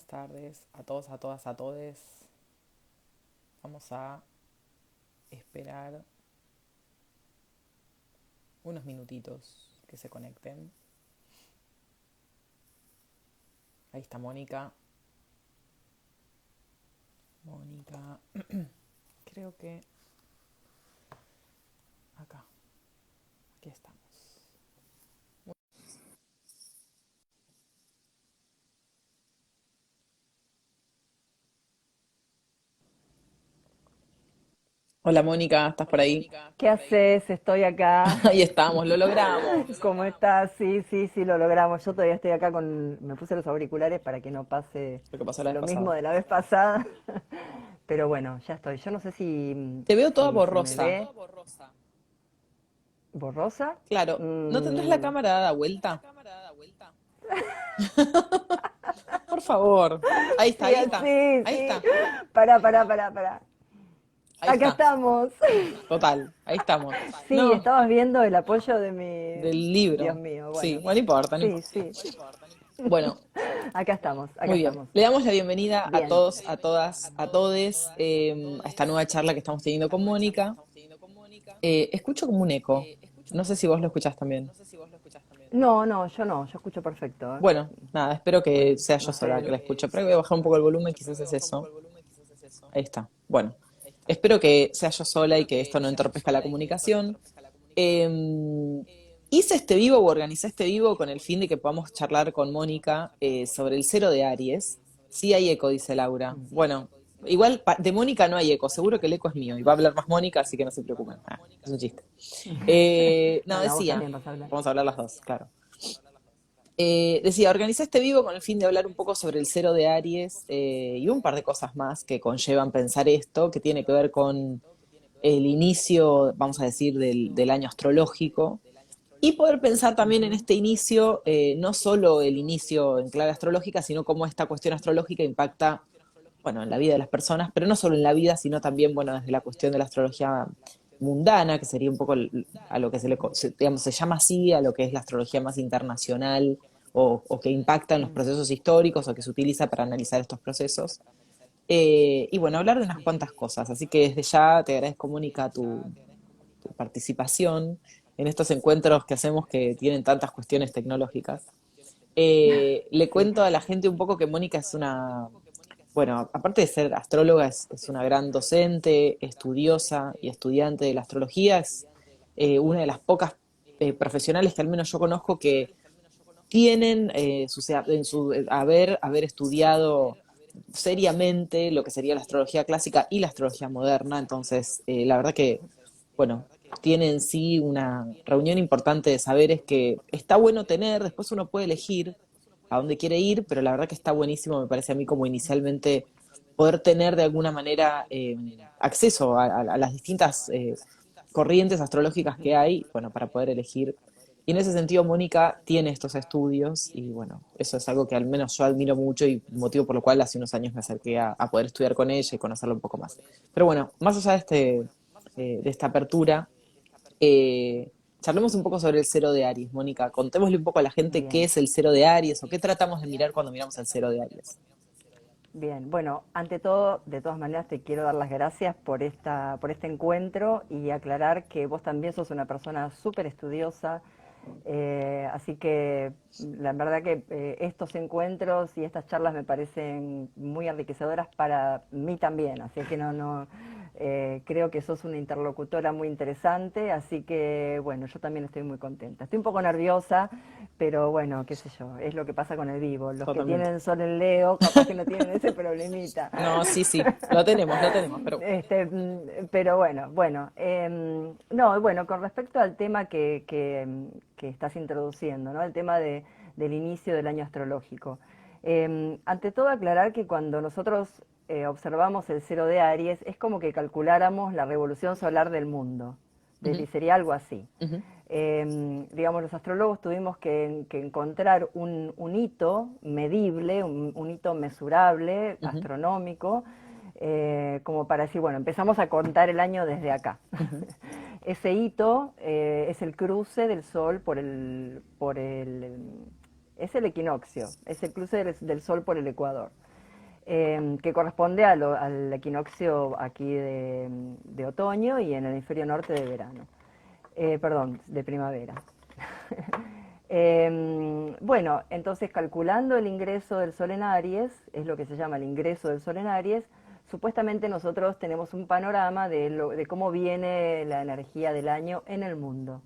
tardes a todos, a todas, a todes. Vamos a esperar unos minutitos que se conecten. Ahí está Mónica. Mónica, creo que acá, aquí estamos. Hola Mónica, ¿estás por ahí? ¿Qué haces? Estoy acá. Ahí estamos, lo logramos. ¿Cómo estás? Sí, sí, sí, lo logramos. Yo todavía estoy acá con... Me puse los auriculares para que no pase Lo que pasó la vez lo mismo pasada. de la vez pasada. Pero bueno, ya estoy. Yo no sé si, Te veo toda si se me borrosa. ve borrosa. Claro, ¿no tendrás la Mm, cámara dada vuelta? Por favor. Ahí está, sí, ahí está. así, Ahí sí. está. Pará. Ahí Acá está. estamos. Total, ahí estamos. Sí, No, estabas viendo el apoyo de mi... del Dios libro. mío, Sí, bueno. bueno, no importa, no Sí, importa. sí. Bueno, Acá estamos, acá muy bien. estamos. Le damos la bienvenida a Bien. todos, a todas, a todes a esta nueva charla que estamos teniendo con Mónica. Escucho como un eco. No sé si vos lo escuchás también. No, no, yo escucho perfecto, ¿eh? Bueno, nada, espero que sea yo No sola que sé. la escucho. Pero voy a bajar un poco el volumen, quizás es eso. Ahí está. Bueno, espero que sea yo sola y que esto no entorpezca la comunicación. Eh, Hice este vivo o organicé este vivo con el fin de que podamos charlar con Mónica sobre el cero de Aries. Sí hay eco, dice Laura. Mm. Bueno, igual de Mónica no hay eco, seguro que el eco es mío y va a hablar más Mónica, así que no se preocupen. Es un chiste. No, No, no, vos decía, también vas a hablar. vamos a hablar las dos, claro. Decía, organicé este vivo con el fin de hablar un poco sobre el cero de Aries y un par de cosas más que conllevan pensar esto, que tiene que ver con el inicio, vamos a decir, del año astrológico, y poder pensar también en Ujú. este inicio, no solo el inicio en clave astrológica, sino cómo esta cuestión astrológica impacta, bueno, en la vida de las personas, pero no solo en la vida, sino también, bueno, desde la cuestión de la astrología mundana, que sería un poco a lo que digamos, se llama así, a lo que es la astrología más internacional o que impacta en los Mm. procesos históricos o que se utiliza para analizar estos procesos. Y bueno, hablar de unas cuantas cosas. Así que desde ya te agradezco, Mónica, tu participación en estos encuentros que hacemos que tienen tantas cuestiones tecnológicas. Le Sí. cuento a la gente un poco que Mónica es bueno, aparte de ser astróloga, es una gran docente, estudiosa y estudiante de la astrología. Es una de las pocas profesionales que al menos yo conozco que tienen en su haber estudiado seriamente lo que sería la astrología clásica y la astrología moderna. Entonces, la verdad que, bueno, tiene en sí una reunión importante de saberes que está bueno tener, después uno puede elegir a dónde quiere ir, pero la verdad que está buenísimo, me parece a mí, como inicialmente poder tener de alguna manera acceso a las distintas corrientes astrológicas que hay, bueno, para poder elegir. Y en ese sentido, Mónica tiene estos estudios y bueno, eso es algo que al menos yo admiro mucho y motivo por lo cual hace unos años me acerqué a poder estudiar con ella y conocerla un poco más. Pero bueno, más allá de esta apertura, charlemos un poco sobre el cero de Aries, Mónica. Contémosle un poco a la gente qué Bien. es el cero de Aries o qué tratamos de mirar cuando miramos el cero de Aries. Bien, bueno, ante todo, de todas maneras te quiero dar las gracias por este encuentro y aclarar que vos también sos una persona súper estudiosa, así que la verdad que estos encuentros y estas charlas me parecen muy enriquecedoras para mí también, así que creo que sos una interlocutora muy interesante, así que bueno, yo también estoy muy contenta. Estoy un poco nerviosa, pero bueno, qué sé yo, es lo que pasa con el vivo. Los que Totalmente. tienen sol en Leo, capaz que no tienen ese problemita. No, sí, sí, lo tenemos, pero Pero bueno, no, bueno, con respecto al tema que estás introduciendo, ¿no? El tema del inicio del año astrológico. Ante todo aclarar que cuando nosotros observamos el cero de Aries, es como que calculáramos la revolución solar del mundo. ujú, Sería algo así. ujú, Digamos, los astrólogos tuvimos que encontrar un hito medible, un hito mesurable, ujú, astronómico, como para decir, bueno, empezamos a contar el año desde acá. ujú, Ese hito es el cruce del Sol es el equinoccio, es el cruce del Sol por el Ecuador. que corresponde al equinoccio aquí de otoño y en el hemisferio norte de verano. Perdón, de primavera. Bueno, entonces calculando el ingreso del Sol en Aries, es lo que se llama el ingreso del Sol en Aries, supuestamente nosotros tenemos un panorama de cómo viene la energía del año en el mundo.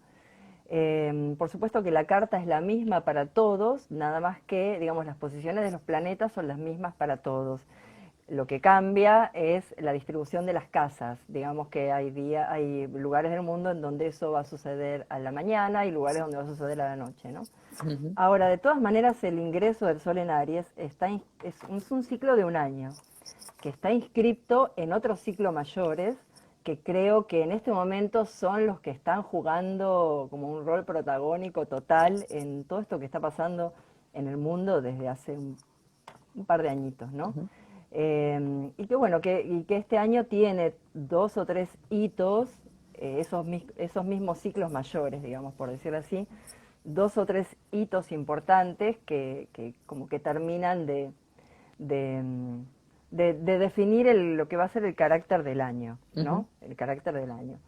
Por supuesto que la carta es la misma para todos, nada más que, digamos, las posiciones de los planetas son las mismas para todos. Lo que cambia es la distribución de las casas. Digamos que hay lugares del mundo en donde eso va a suceder a la mañana y lugares donde va a suceder a la noche, ¿no? Ujú, Ahora, de todas maneras, el ingreso del Sol en Aries es un ciclo de un año, que está inscripto en otros ciclos mayores, que creo que en este momento son los que están jugando como un rol protagónico total en todo esto que está pasando en el mundo desde hace un par de añitos, ¿no? ujú, Y que bueno, y que este año tiene dos o tres hitos, esos mismos ciclos mayores, digamos, por decirlo así, dos o tres hitos importantes que como que terminan de, mm, de definir lo que va a ser el carácter del año, ujú. ¿no? El carácter del año.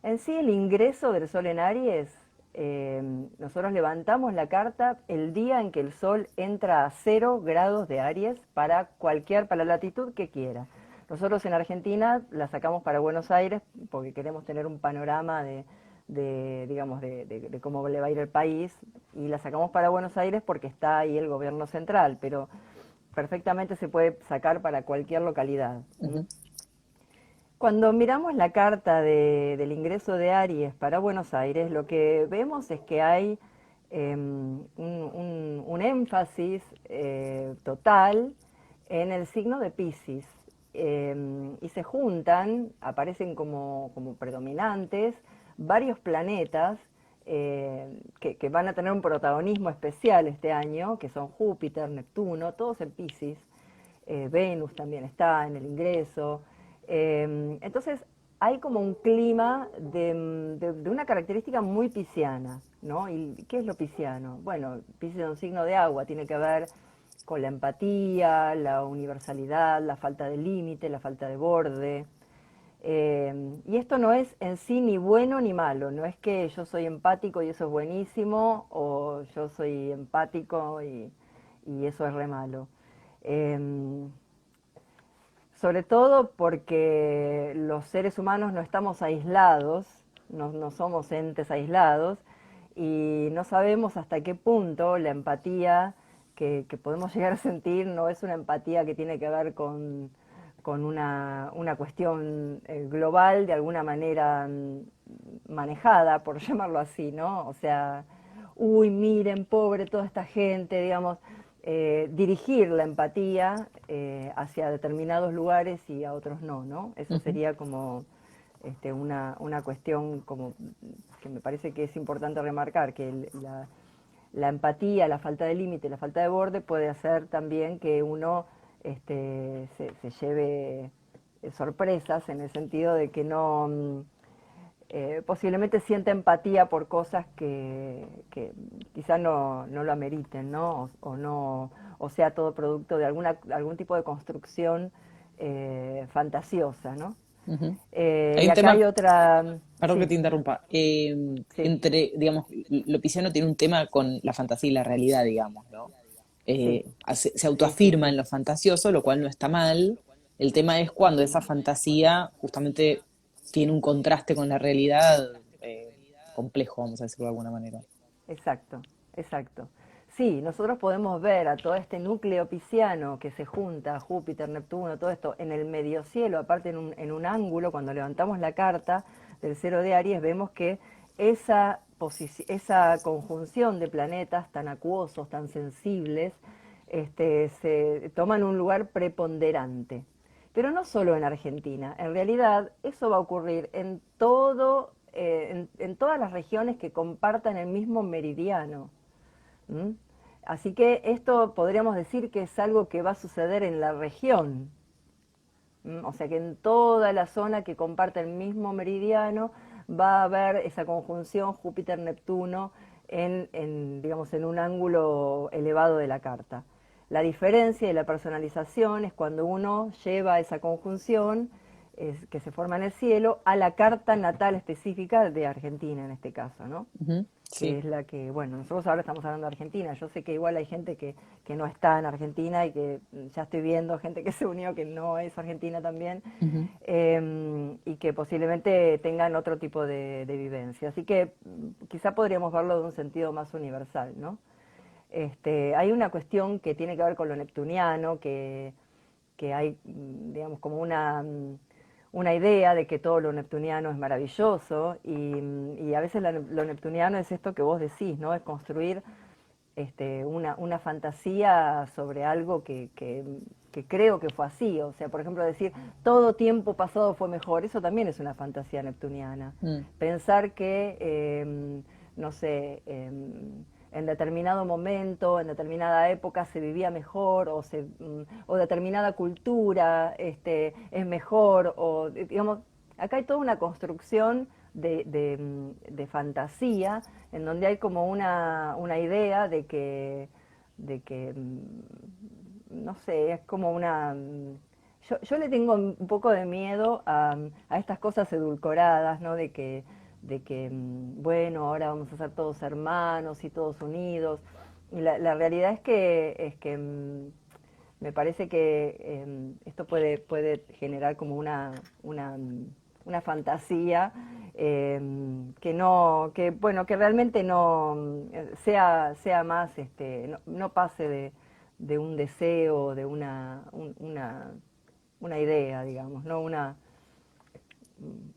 En sí, el ingreso del Sol en Aries, nosotros levantamos la carta el día en que el Sol entra a 0 grados de Aries para la latitud que quiera. Nosotros en Argentina la sacamos para Buenos Aires porque queremos tener un panorama digamos, de cómo le va a ir el país, y la sacamos para Buenos Aires porque está ahí el gobierno central, pero perfectamente se puede sacar para cualquier localidad. ¿M? Ujú, Cuando miramos la carta del ingreso de Aries para Buenos Aires, lo que vemos es que hay un énfasis total en el signo de Piscis. Y se juntan, aparecen como predominantes varios planetas que van a tener un protagonismo especial este año, que son Júpiter, Neptuno, todos en Piscis. Venus también está en el ingreso. Entonces hay como un clima de una característica muy pisciana, ¿no? ¿Y qué es lo pisciano? Bueno, Piscis es un signo de agua, tiene que ver con la empatía, la universalidad, la falta de límite, la falta de borde. Y esto no es en sí ni bueno ni malo, no es que yo soy empático y eso es buenísimo, o yo soy empático y eso es re malo. Eh, Sobre todo porque los seres humanos no estamos aislados, no somos entes aislados, y no sabemos hasta qué punto la empatía que podemos llegar a sentir no es una empatía que tiene que ver con una cuestión global, de alguna manera manejada, por llamarlo así, ¿no? O sea, uy, miren, pobre toda esta gente, digamos, dirigir la empatía hacia determinados lugares y a otros no, ¿no? Eso ujú. sería como una cuestión como que me parece que es importante remarcar, que la empatía, la falta de límite, la falta de borde puede hacer también que uno se lleve sorpresas en el sentido de que no posiblemente sienta empatía por cosas que quizás no lo ameriten, ¿no? O no, o sea todo producto de algún tipo de construcción fantasiosa, ¿no? Ujú. Hay Y un acá hay tema, otra, perdón que sí, te interrumpa, sí, entre, digamos, lo pisciano tiene un tema con la fantasía y la realidad, digamos, ¿no? sí, Se sí, sí, autoafirma en sí, lo fantasioso, lo cual no está mal. El tema es cuando esa fantasía justamente tiene un contraste con la realidad complejo, vamos a decirlo de alguna manera. exacto, exacto. Sí, nosotros podemos ver a todo este núcleo pisciano que se junta, Júpiter, Neptuno, todo esto, en el mediocielo, aparte en un ángulo, cuando levantamos la carta del cero de Aries, vemos que esa conjunción de planetas tan acuosos, tan sensibles, se toman un lugar preponderante. Pero no solo en Argentina, en realidad eso va a ocurrir en todas las regiones que compartan el mismo meridiano. ¿Mm? Así que esto podríamos decir que es algo que va a suceder en la región. ¿Mm? O sea que en toda la zona que comparte el mismo meridiano va a haber esa conjunción Júpiter-Neptuno digamos, en un ángulo elevado de la carta. La diferencia y la personalización es cuando uno lleva esa conjunción que se forma en el cielo a la carta natal específica de Argentina en este caso, ¿no? Ujú, Que sí. es la que, bueno, nosotros ahora estamos hablando de Argentina, yo sé que igual hay gente que no está en Argentina y que ya estoy viendo gente que se unió que no es argentina también, Ujú. y que posiblemente tengan otro tipo de vivencia. Así que quizá podríamos verlo de un sentido más universal, ¿no? Hay una cuestión que tiene que ver con lo neptuniano, que hay, digamos, como una idea de que todo lo neptuniano es maravilloso y a veces lo neptuniano es esto que vos decís, ¿no? Es construir una fantasía sobre algo que creo que fue así. O sea, por ejemplo, decir todo tiempo pasado fue mejor, eso también es una fantasía neptuniana. Mm. Pensar que, no sé, en determinado momento, en determinada época se vivía mejor o determinada cultura es mejor o digamos, acá hay toda una construcción de fantasía en donde hay como una idea de que no sé, es como yo le tengo un poco de miedo a estas cosas edulcoradas, ¿no? De que bueno, ahora vamos a ser todos hermanos y todos unidos. Y la realidad es que me parece que esto puede generar como una fantasía bueno, que realmente no sea más, no pase de un deseo, de una idea, digamos, no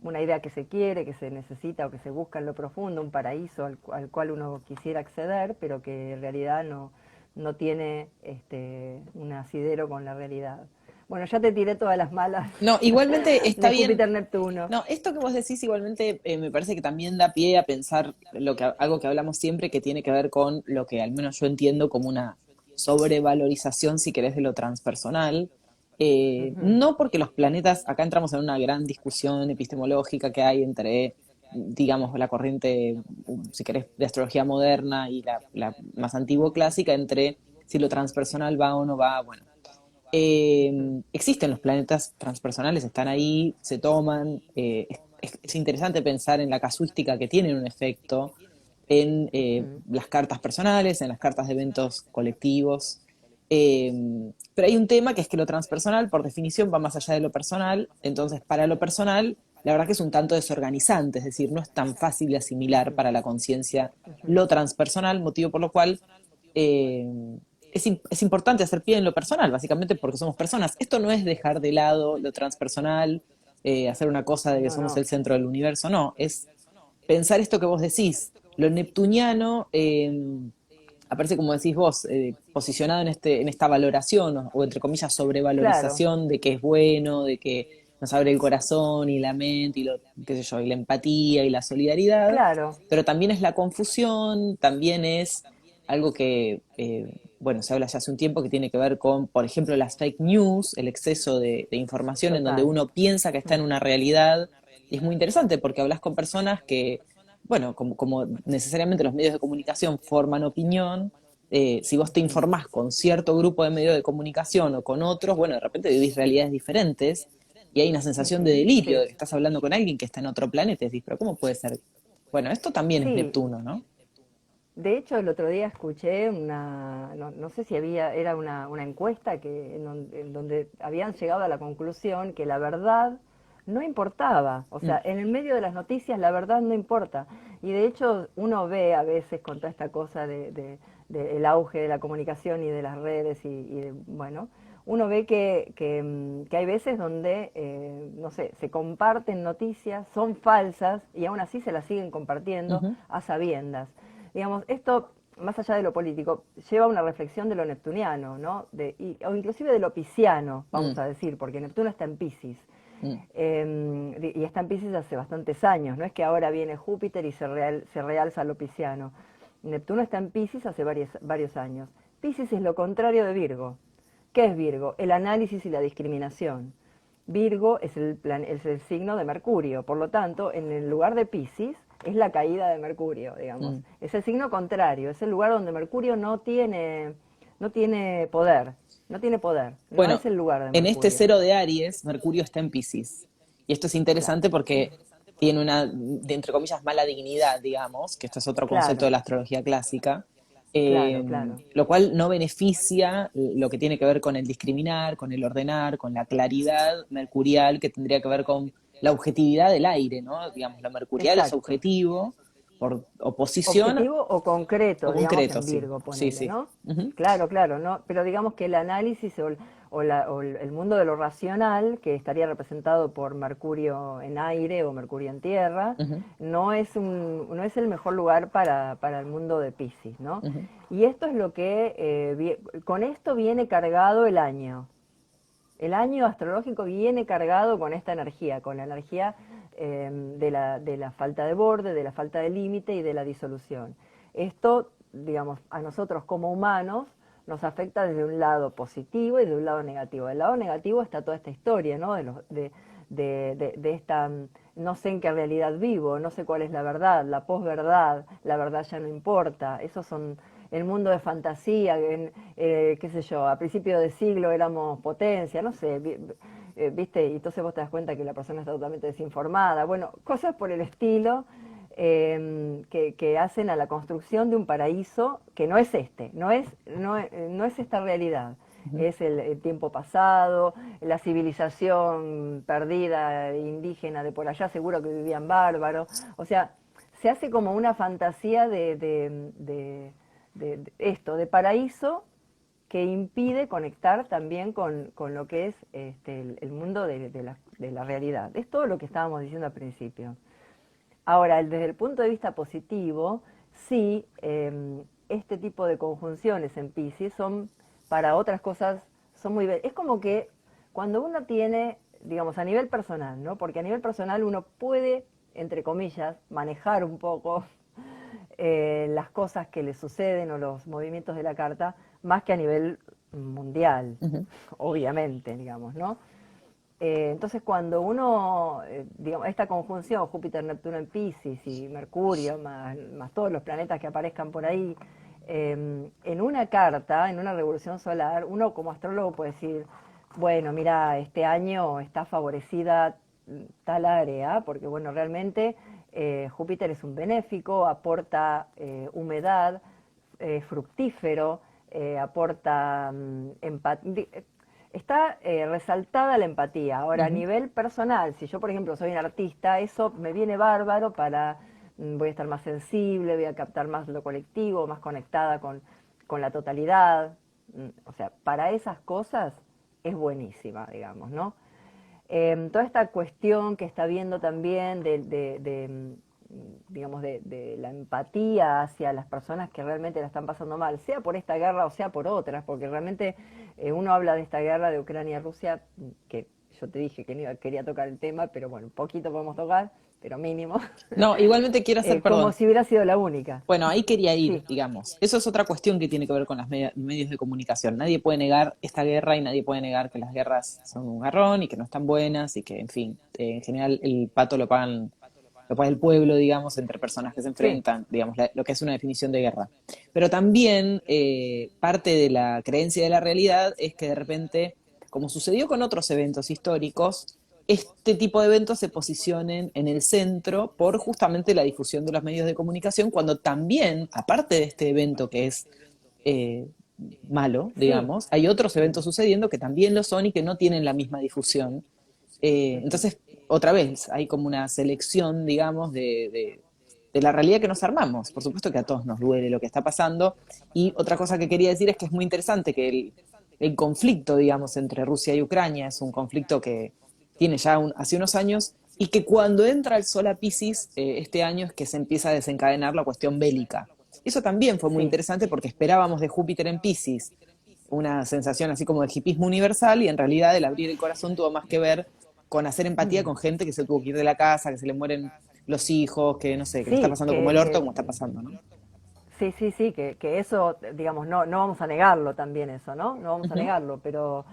una idea que se quiere, que se necesita o que se busca en lo profundo, un paraíso al cual uno quisiera acceder, pero que en realidad no tiene un asidero con la realidad. Bueno, ya te tiré todas las malas No, igualmente está de bien. Júpiter-Neptuno. No, esto que vos decís igualmente me parece que también da pie a pensar algo que hablamos siempre que tiene que ver con lo que al menos yo entiendo como una sobrevalorización, si querés, de lo transpersonal. Ujú. No porque los planetas, acá entramos en una gran discusión epistemológica que hay entre, digamos, la corriente, si querés, de astrología moderna y la más antigua clásica, entre si lo transpersonal va o no va. Bueno, existen los planetas transpersonales, están ahí, se toman. Es interesante pensar en la casuística que tienen un efecto en Ujú. las cartas personales, en las cartas de eventos colectivos. Eh, pero hay un tema que es que lo transpersonal, por definición, va más allá de lo personal. Entonces, para lo personal, la verdad que es un tanto desorganizante, es decir, no es tan fácil de asimilar Ujú. para la conciencia Ujú. lo transpersonal, motivo por lo cual eh, es importante hacer pie en lo personal, básicamente porque somos personas. Esto no es dejar de lado lo transpersonal, hacer una cosa de que No, somos no. el centro del universo, no, es pensar esto que vos decís. Lo neptuniano aparece, como decís vos, posicionado en esta valoración o entre comillas Claro, sobrevalorización de que es bueno, de que nos abre el corazón y la mente y qué sé yo, y la empatía y la solidaridad, claro. pero también es la confusión, también es algo que, bueno, se habla ya hace un tiempo que tiene que ver con, por ejemplo, las fake news, el exceso de información en donde Total. uno piensa que está en una realidad. Y es muy interesante porque hablas con personas que, bueno, como necesariamente los medios de comunicación forman opinión, si vos te Ujú. informás con cierto grupo de medios de comunicación o con otros, bueno, de repente vivís realidades diferentes y hay una sensación de Ujú. delirio, Sí. de que estás hablando con alguien que está en otro planeta y decís, pero ¿cómo puede ser? Bueno, esto también es Sí, Neptuno, ¿no? de hecho el otro día escuché no sé si era una encuesta en donde habían llegado a la conclusión que la verdad no importaba, o Mm, sea, en el medio de las noticias la verdad no importa. Y de hecho uno ve a veces con toda esta cosa del auge de la comunicación y de las redes bueno, uno ve que hay veces donde, no sé, se comparten noticias, son falsas y aún así se las siguen compartiendo ujú, a sabiendas. Digamos, esto, más allá de lo político, lleva a una reflexión de lo neptuniano, ¿no? O inclusive de lo pisciano, mm, vamos a decir, porque Neptuno está en Piscis. mm, Y está en Piscis hace bastantes años, no es que ahora viene Júpiter y se realza lo pisciano. Neptuno está en Piscis hace varios años. Piscis es lo contrario de Virgo. ¿Qué es Virgo? El análisis y la discriminación. Virgo es el signo de Mercurio, por lo tanto, en el lugar de Piscis es la caída de Mercurio, digamos. mm, Es el signo contrario, es el lugar donde Mercurio no tiene poder, no tiene poder, no Bueno, es el lugar de en este Mercurio. cero de Aries, Mercurio está en Piscis. Y esto es Claro, interesante porque tiene una, de, entre comillas, mala dignidad, digamos, que esto es otro concepto de claro, la astrología clásica, claro, claro. lo cual no beneficia lo que tiene que ver con el discriminar, con el ordenar, con la claridad mercurial, que tendría que ver con la objetividad del aire, ¿no? Digamos, lo mercurial es Exacto. objetivo, por oposición Objetivo o concreto, o digamos concreto, en sí, Virgo, sí, ponele, sí. ¿no? Ujú, Claro, claro, ¿no? Pero digamos que el análisis o el mundo de lo racional, que estaría representado por Mercurio en aire o Mercurio en tierra, ujú, no es el mejor lugar para el mundo de Piscis, ¿no? ujú, Y esto es lo que, con esto viene cargado el año. El año astrológico viene cargado con esta energía, con la energía de la falta de borde, de la falta de límite y de la disolución. Esto, digamos, a nosotros como humanos nos afecta desde un lado positivo y de un lado negativo. Del lado negativo está toda esta historia, ¿no? De esta, no sé en qué realidad vivo, no sé cuál es la verdad, la posverdad, la verdad ya no importa. Esos son el mundo de fantasía, qué sé yo, a principio de siglo éramos potencia, no sé, viste, y entonces vos te das cuenta que la persona está totalmente desinformada, bueno, cosas por el estilo que hacen a la construcción de un paraíso que no es este, no es esta realidad. ujú. Es el tiempo pasado, la civilización perdida, indígena de por allá, seguro que vivían bárbaros. O sea, se hace como una fantasía de esto, de paraíso, que impide conectar también con lo que es el mundo de la realidad. Es todo lo que estábamos diciendo al principio. Ahora, desde el punto de vista positivo, sí, este tipo de conjunciones en Pisces son para otras cosas, son muy... Es como que cuando uno tiene, digamos, a nivel personal, ¿no? Porque a nivel personal uno puede, entre comillas, manejar un poco las cosas que le suceden o los movimientos de la carta, más que a nivel mundial, Ujú. obviamente, digamos, ¿no? Entonces, cuando uno, digamos, esta conjunción Júpiter-Neptuno en Pisces y Mercurio, más todos los planetas que aparezcan por ahí, en una carta, en una revolución solar, uno como astrólogo puede decir, bueno, mira, este año está favorecida tal área, porque bueno, realmente Júpiter es un benéfico, aporta humedad, fructífero, aporta empatía. Está resaltada la empatía. Ahora, a Ujú. nivel personal, si yo, por ejemplo, soy un artista, eso me viene bárbaro para, voy a estar más sensible, voy a captar más lo colectivo, más conectada con la totalidad. O sea, para esas cosas es buenísima, digamos, ¿no? Toda esta cuestión que está viendo también digamos, de la empatía hacia las personas que realmente la están pasando mal, sea por esta guerra o sea por otras, porque realmente uno habla de esta guerra de Ucrania-Rusia, que yo te dije que no quería tocar el tema, pero bueno, un poquito podemos tocar, pero mínimo, No, igualmente quiero hacer, como perdón. si hubiera sido la única. Bueno, ahí quería ir, Sí, digamos. Eso es otra cuestión que tiene que ver con los medios de comunicación. Nadie puede negar esta guerra y nadie puede negar que las guerras son un garrón y que no están buenas y que, en fin, en general el pato lo paga el pueblo, digamos, entre personas que se sí, enfrentan, digamos, lo que es una definición de guerra. Pero también parte de la creencia de la realidad es que de repente, como sucedió con otros eventos históricos, este tipo de eventos se posicionen en el centro por justamente la difusión de los medios de comunicación, cuando también, aparte de este evento que es eh, malo, sí. digamos, hay otros eventos sucediendo que también lo son y que no tienen la misma difusión. Ujú. Entonces, otra vez, hay como una selección, digamos, de la realidad que nos armamos. Por supuesto que a todos nos duele lo que está pasando. Y otra cosa que quería decir es que es muy interesante que el conflicto, digamos, entre Rusia y Ucrania es un conflicto que tiene ya hace unos años y que cuando entra el sol a Pisces este año es que se empieza a desencadenar la cuestión bélica. Eso también fue muy Sí. interesante porque esperábamos de Júpiter en Pisces una sensación así como de hipismo universal y en realidad el abrir el corazón tuvo más que ver con hacer empatía Mm. con gente que se tuvo que ir de la casa, que se le mueren los hijos, que no sé, que le está Sí, pasando como el orto, como está pasando, ¿no? sí, sí, sí, que eso, digamos, no vamos a negarlo también eso, ¿no? No vamos a Ujú. negarlo, pero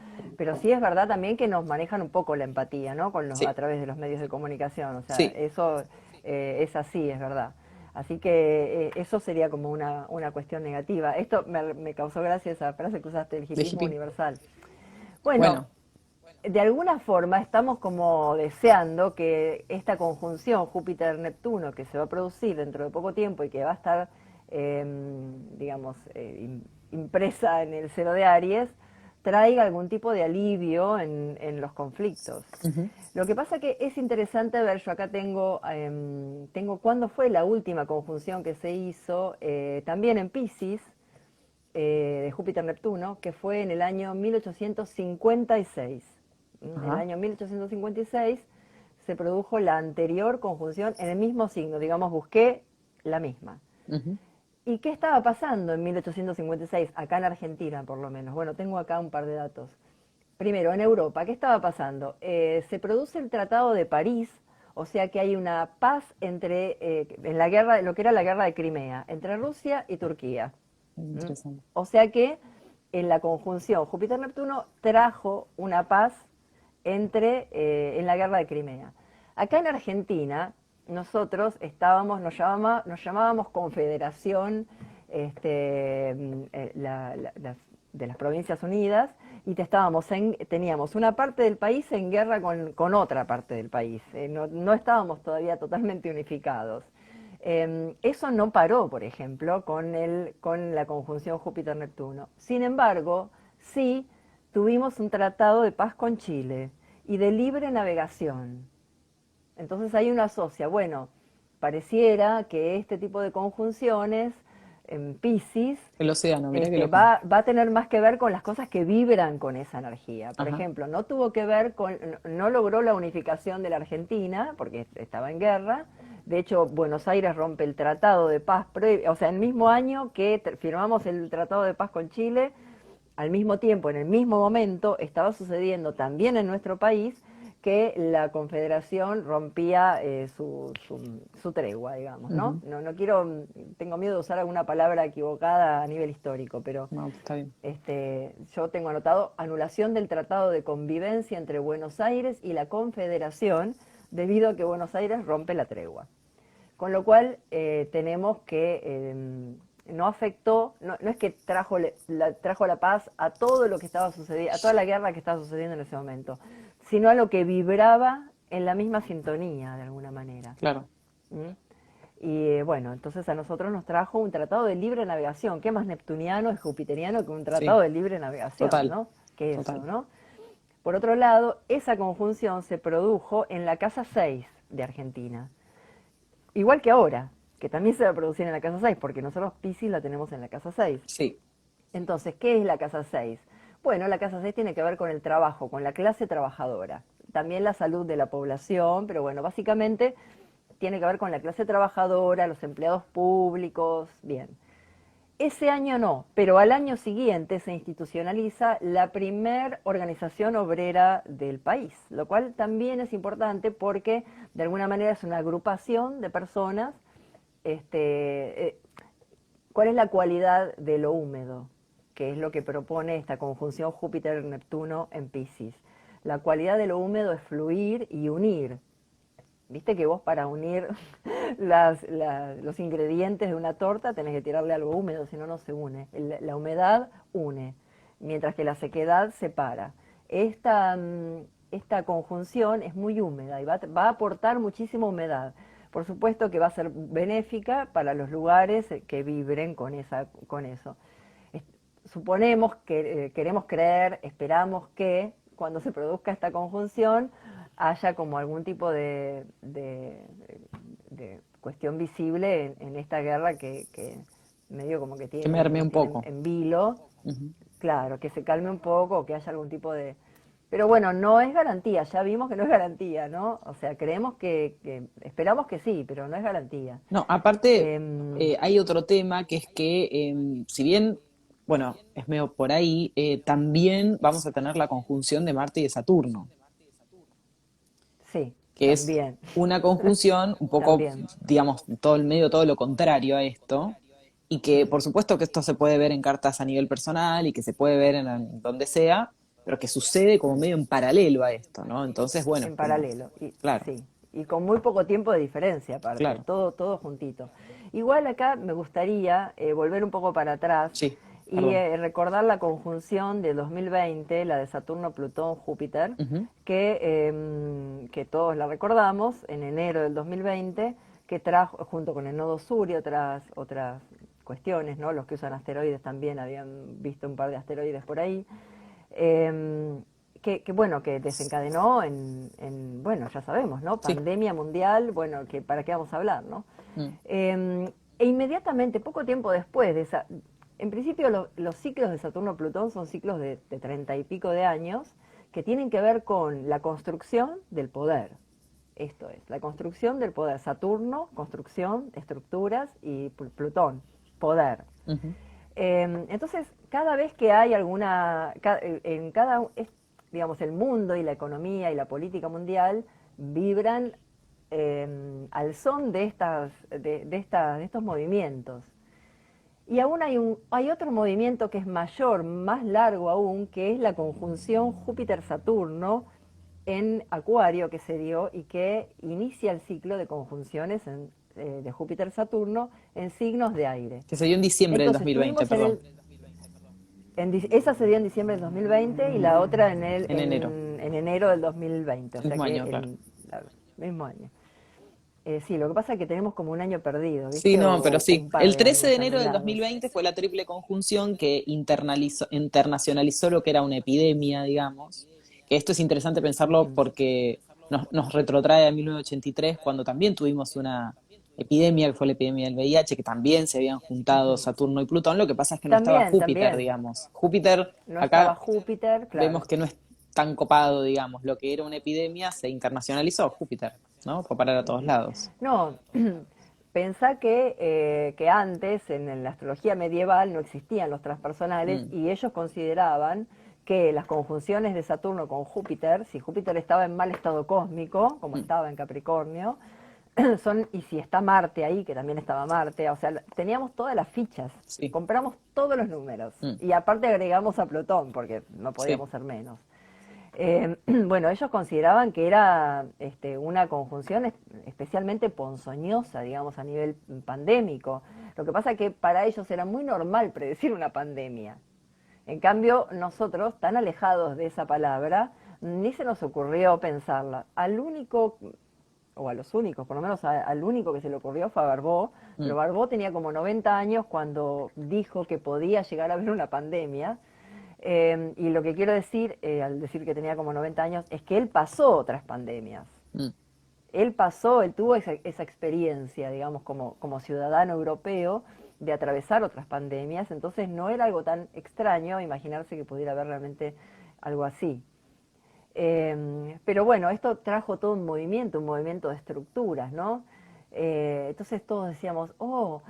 sí es verdad también que nos manejan un poco la empatía, ¿no? A Sí, través de los medios de comunicación, o sea, sí. eso es así, es verdad. Así que eso sería como una cuestión negativa. Esto me causó gracia esa frase que usaste, el de hipismo hippie. universal. Bueno, Bueno, de alguna forma estamos como deseando que esta conjunción Júpiter-Neptuno que se va a producir dentro de poco tiempo y que va a estar, eh, digamos, impresa en el cero de Aries, traiga algún tipo de alivio en los conflictos. ujú, Lo que pasa que es interesante ver, yo acá tengo cuándo fue la última conjunción que se hizo, también en Pisces, de Júpiter-Neptuno, que fue en el año 1856. En el ajá, año 1856 se produjo la anterior conjunción en el mismo signo, digamos, busqué la misma. ujú, ¿Y qué estaba pasando en 1856, acá en Argentina por lo menos? Bueno, tengo acá un par de datos. Primero, en Europa, ¿qué estaba pasando? Se produce el Tratado de París, o sea que hay una paz en la guerra, lo que era la guerra de Crimea, entre Rusia y Turquía. ¿Mm? interesante. O sea que en la conjunción Júpiter-Neptuno trajo una paz en la guerra de Crimea. Acá en Argentina, nosotros nos llamábamos Confederación de las Provincias Unidas y teníamos una parte del país en guerra con otra parte del país. No estábamos todavía totalmente unificados. Eso no paró, por ejemplo, con la conjunción Júpiter-Neptuno. Sin embargo, sí tuvimos un tratado de paz con Chile y de libre navegación. Entonces ahí uno asocia, bueno, pareciera que este tipo de conjunciones en Pisces El océano, mirá qué loco. va a tener más que ver con las cosas que vibran con esa energía. Por Ajá, ejemplo, no tuvo que ver no logró la unificación de la Argentina, porque estaba en guerra. De hecho, Buenos Aires rompe el tratado de paz, o sea, el mismo año que firmamos el tratado de paz con Chile, al mismo tiempo, en el mismo momento, estaba sucediendo también en nuestro país que la Confederación rompía su tregua, digamos, ¿no? ujú, No quiero, tengo miedo de usar alguna palabra equivocada a nivel histórico, pero no, está bien. yo tengo anotado anulación del Tratado de Convivencia entre Buenos Aires y la Confederación debido a que Buenos Aires rompe la tregua. Con lo cual tenemos que no afectó, no es que trajo la paz a todo lo que estaba sucediendo, a toda la guerra que estaba sucediendo en ese momento, sino a lo que vibraba en la misma sintonía de alguna manera. Claro, ¿Mm? Y bueno, entonces a nosotros nos trajo un tratado de libre navegación. ¿Qué más neptuniano y jupiteriano que un tratado sí, de libre navegación, total, ¿no? Que eso, total. ¿no? Por otro lado, esa conjunción se produjo en la casa 6 de Argentina. Igual que ahora, que también se va a producir en la casa 6, porque nosotros Pisces la tenemos en la casa 6. Sí, Entonces, ¿qué es la casa 6? Bueno, la casa 6 tiene que ver con el trabajo, con la clase trabajadora. También la salud de la población, pero bueno, básicamente tiene que ver con la clase trabajadora, los empleados públicos, bien. Ese año no, pero al año siguiente se institucionaliza la primer organización obrera del país, lo cual también es importante porque de alguna manera es una agrupación de personas. Este, eh, ¿Cuál es la cualidad de lo húmedo? Que es lo que propone esta conjunción Júpiter-Neptuno en Pisces. La cualidad de lo húmedo es fluir y unir. Viste que vos para unir los ingredientes de una torta tenés que tirarle algo húmedo, si no, no se une. La humedad une, mientras que la sequedad separa. Esta conjunción es muy húmeda y va a aportar muchísima humedad. Por supuesto que va a ser benéfica para los lugares que vibren con eso. Suponemos que queremos creer, esperamos que cuando se produzca esta conjunción haya como algún tipo de cuestión visible en esta guerra que medio como que que me armé nos un tiene poco. en vilo. Ujú. Claro, que se calme un poco, o que haya algún tipo de... Pero bueno, no es garantía, ya vimos que no es garantía, ¿no? O sea, creemos esperamos que sí, pero no es garantía. No, aparte, Em, hay otro tema que es que, si bien, bueno, es medio por ahí, también vamos a tener la conjunción de Marte y de Saturno, sí, que es también, una conjunción un poco, también. digamos, todo el medio, todo lo contrario a esto, y que por supuesto que esto se puede ver en cartas a nivel personal y que se puede ver en donde sea, pero que sucede como medio en paralelo a esto, ¿no? Entonces, bueno, En como, paralelo, y claro, sí, y con muy poco tiempo de diferencia aparte, claro. todo juntito. Igual acá me gustaría volver un poco para atrás Sí, y perdón. recordar la conjunción de 2020, la de Saturno, Plutón, Júpiter, Ujú. que todos la recordamos en enero del 2020, que trajo, junto con el nodo sur y otras cuestiones, ¿no? Los que usan asteroides también habían visto un par de asteroides por ahí, eh, bueno, que desencadenó bueno, ya sabemos, ¿no? Sí. Pandemia mundial, bueno, que para qué vamos a hablar, ¿no? Mm. E inmediatamente, poco tiempo después de esa, en principio los ciclos de Saturno-Plutón son ciclos de 30 y pico de años que tienen que ver con la construcción del poder. Esto es, la construcción del poder. Saturno, construcción, estructuras y Plutón, poder. Ujú. Entonces, cada vez que hay en cada, digamos, el mundo y la economía y la política mundial vibran al son de estos movimientos. Y aún hay otro movimiento que es mayor, más largo aún, que es la conjunción Júpiter-Saturno en Acuario que se dio y que inicia el ciclo de conjunciones de Júpiter-Saturno en signos de aire. Que se dio en diciembre del Entonces 2020, tuvimos en perdón, el... esa se dio en diciembre del 2020 y la otra en enero, en enero del 2020, o el sea mismo que año, claro. el mismo año. Sí, lo que pasa es que tenemos como un año perdido, Sí, ¿viste? no, pero O sí. un par El de 13 de años enero del anulados. 2020 fue la triple conjunción que internacionalizó lo que era una epidemia, digamos. Que esto es interesante pensarlo Mm. porque nos retrotrae a 1983, cuando también tuvimos una epidemia, que fue la epidemia del VIH, que también se habían juntado Ujú. Saturno y Plutón. Lo que pasa es que no estaba También, Júpiter, también. digamos. Júpiter, No estaba acá Júpiter, vemos claro. que no es tan copado, digamos. Lo que era una epidemia se internacionalizó, Júpiter, ¿no? Fue parar a todos lados. No, pensá que antes en la astrología medieval no existían los transpersonales Mm, y ellos consideraban que las conjunciones de Saturno con Júpiter, si Júpiter estaba en mal estado cósmico, como mm, estaba en Capricornio, y si está Marte ahí, que también estaba Marte, o sea, teníamos todas las fichas, sí, compramos todos los números mm, y aparte agregamos a Plutón, porque no sí. podíamos ser menos. Bueno, ellos consideraban que era una conjunción especialmente ponzoñosa, digamos, a nivel pandémico. Lo que pasa es que para ellos era muy normal predecir una pandemia. En cambio, nosotros, tan alejados de esa palabra, ni se nos ocurrió pensarla. Al único, o a los únicos, por lo menos al único que se le ocurrió fue a Barbó, Mm. pero Barbó tenía como 90 años cuando dijo que podía llegar a haber una pandemia. Y lo que quiero decir, al decir que tenía como 90 años, es que él pasó otras pandemias. Mm. Él tuvo esa experiencia, digamos, como ciudadano europeo de atravesar otras pandemias, entonces no era algo tan extraño imaginarse que pudiera haber realmente algo así. Pero bueno, esto trajo todo un movimiento de estructuras, ¿no? Entonces todos decíamos, oh,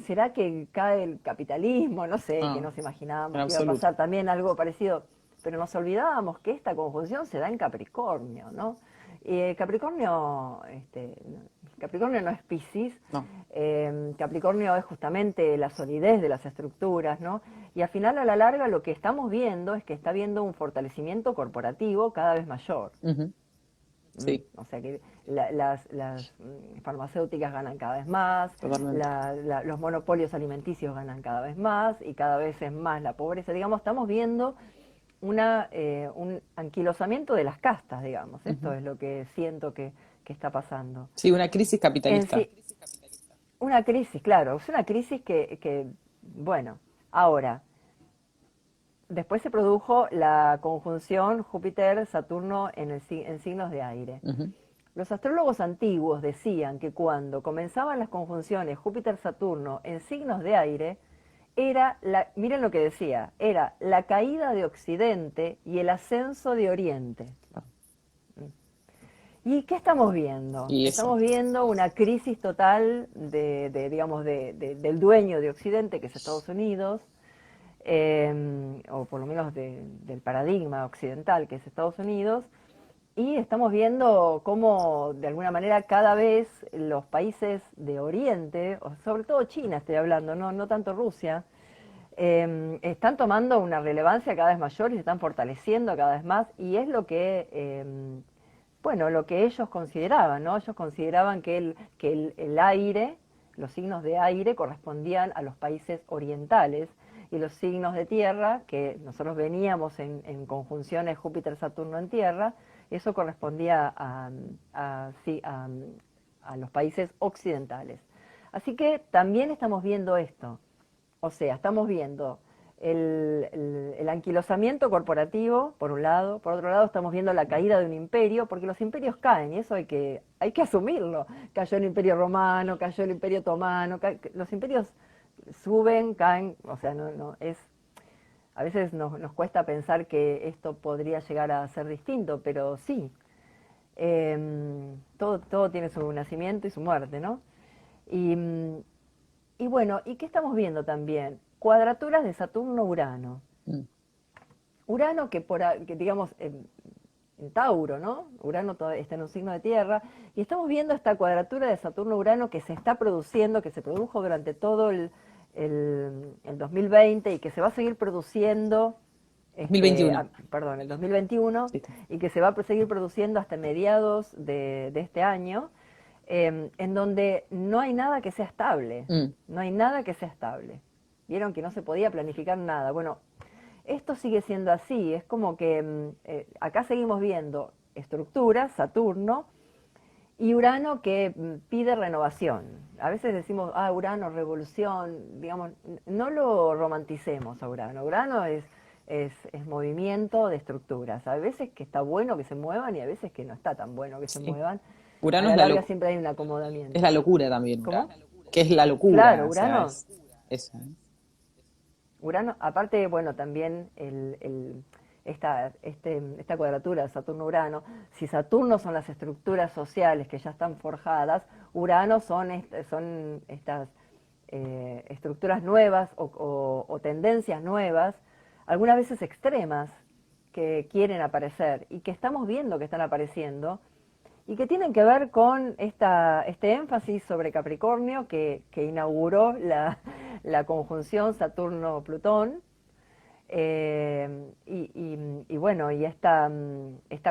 ¿será que cae el capitalismo? No sé, que No, nos en imaginábamos que iba a absoluto. pasar también algo parecido, pero nos olvidábamos que esta conjunción se da en Capricornio, ¿no? Capricornio no es Piscis, No. Capricornio es justamente la solidez de las estructuras, ¿no? Y al final, a la larga, lo que estamos viendo es que está habiendo un fortalecimiento corporativo cada vez mayor. Ujú. Sí, O sea que las farmacéuticas ganan cada vez más, totalmente. los monopolios alimenticios ganan cada vez más y cada vez es más la pobreza. Digamos, estamos viendo un anquilosamiento de las castas, digamos. Esto Ujú. es lo que siento que está pasando. Sí, una crisis En capitalista. sí, una crisis, claro, es una crisis bueno, ahora, después se produjo la conjunción Júpiter-Saturno en signos de aire. Ujú. Los astrólogos antiguos decían que cuando comenzaban las conjunciones Júpiter-Saturno en signos de aire, miren lo que decía, era la caída de Occidente y el ascenso de Oriente. ¿Y qué estamos viendo? Y eso. Estamos viendo una crisis total digamos, del dueño de Occidente, que es Estados Unidos, o por lo menos del paradigma occidental, que es Estados Unidos, y estamos viendo cómo, de alguna manera, cada vez los países de Oriente, o sobre todo China estoy hablando, no tanto Rusia, están tomando una relevancia cada vez mayor y se están fortaleciendo cada vez más, y es bueno, lo que ellos consideraban, ¿no? Ellos consideraban que el aire los signos de aire correspondían a los países orientales y los signos de tierra, que nosotros veníamos en conjunciones Júpiter-Saturno en tierra, eso correspondía sí, a los países occidentales. Así que también estamos viendo esto, o sea, estamos viendo el anquilosamiento corporativo, por un lado, por otro lado estamos viendo la caída de un imperio, porque los imperios caen, y eso hay que asumirlo. Cayó el imperio romano, cayó el imperio otomano, los imperios suben, caen, o sea, a veces nos cuesta pensar que esto podría llegar a ser distinto, pero sí, todo tiene su nacimiento y su muerte, ¿no? Y, y bueno, ¿y qué estamos viendo también? Cuadraturas de Saturno-Urano. Mm. Urano que digamos, en Tauro, ¿no? Urano está en un signo de tierra, y estamos viendo esta cuadratura de Saturno-Urano que se está produciendo, que se produjo durante todo el 2020 y que se va a seguir produciendo, 2021. perdón, el 2021, Sí, está. y que se va a seguir produciendo hasta mediados de este año, en donde no hay nada que sea estable, Mm. no hay nada que sea estable. Vieron que no se podía planificar nada. Bueno, esto sigue siendo así, es como que acá seguimos viendo estructuras, Saturno, y Urano que pide renovación. A veces decimos, Urano, revolución, digamos, no lo romanticemos a Urano. Urano es movimiento de estructuras. A veces que está bueno que se muevan y a veces que no está tan bueno que se Sí. muevan. A Urano la larga siempre hay un es la acomodamiento. locura también, ¿Cómo? Urano. Que es la locura, Claro, o sea, Urano es eso, ¿no? Urano, aparte, bueno, también esta cuadratura de Saturno-Urano, si Saturno son las estructuras sociales que ya están forjadas, Urano son estas estructuras nuevas o tendencias nuevas, algunas veces extremas, que quieren aparecer y que estamos viendo que están apareciendo y que tienen que ver con este énfasis sobre Capricornio que inauguró la conjunción Saturno-Plutón, y bueno, y esta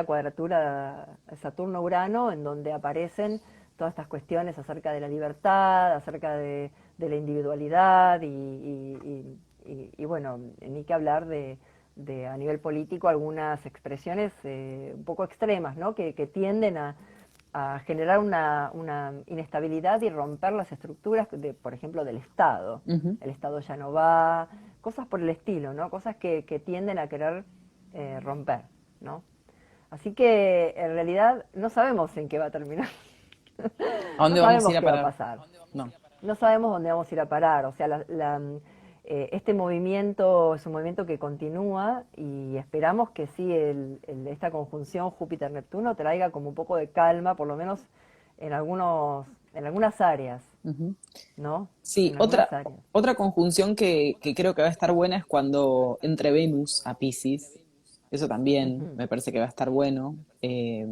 cuadratura Saturno-Urano en donde aparecen todas estas cuestiones acerca de la libertad, acerca de la individualidad y bueno, ni que hablar de a nivel político algunas expresiones un poco extremas, ¿no? Que tienden a generar una inestabilidad y romper las estructuras, por ejemplo, del Estado. Ujú. El Estado ya no va, cosas por el estilo, ¿no? Cosas que tienden a querer romper, ¿no? Así que en realidad no sabemos en qué va a terminar. ¿A No dónde vamos a sabemos ir a qué va a parar? pasar. No. No sabemos dónde vamos a ir a parar. O sea, este movimiento es un movimiento que continúa y esperamos que sí, esta conjunción Júpiter-Neptuno traiga como un poco de calma, por lo menos en algunas áreas, Ujú. ¿no? Sí, En algunas áreas. otra conjunción que creo que va a estar buena es cuando entre Venus a Piscis. Eso también Ujú. me parece que va a estar bueno. Y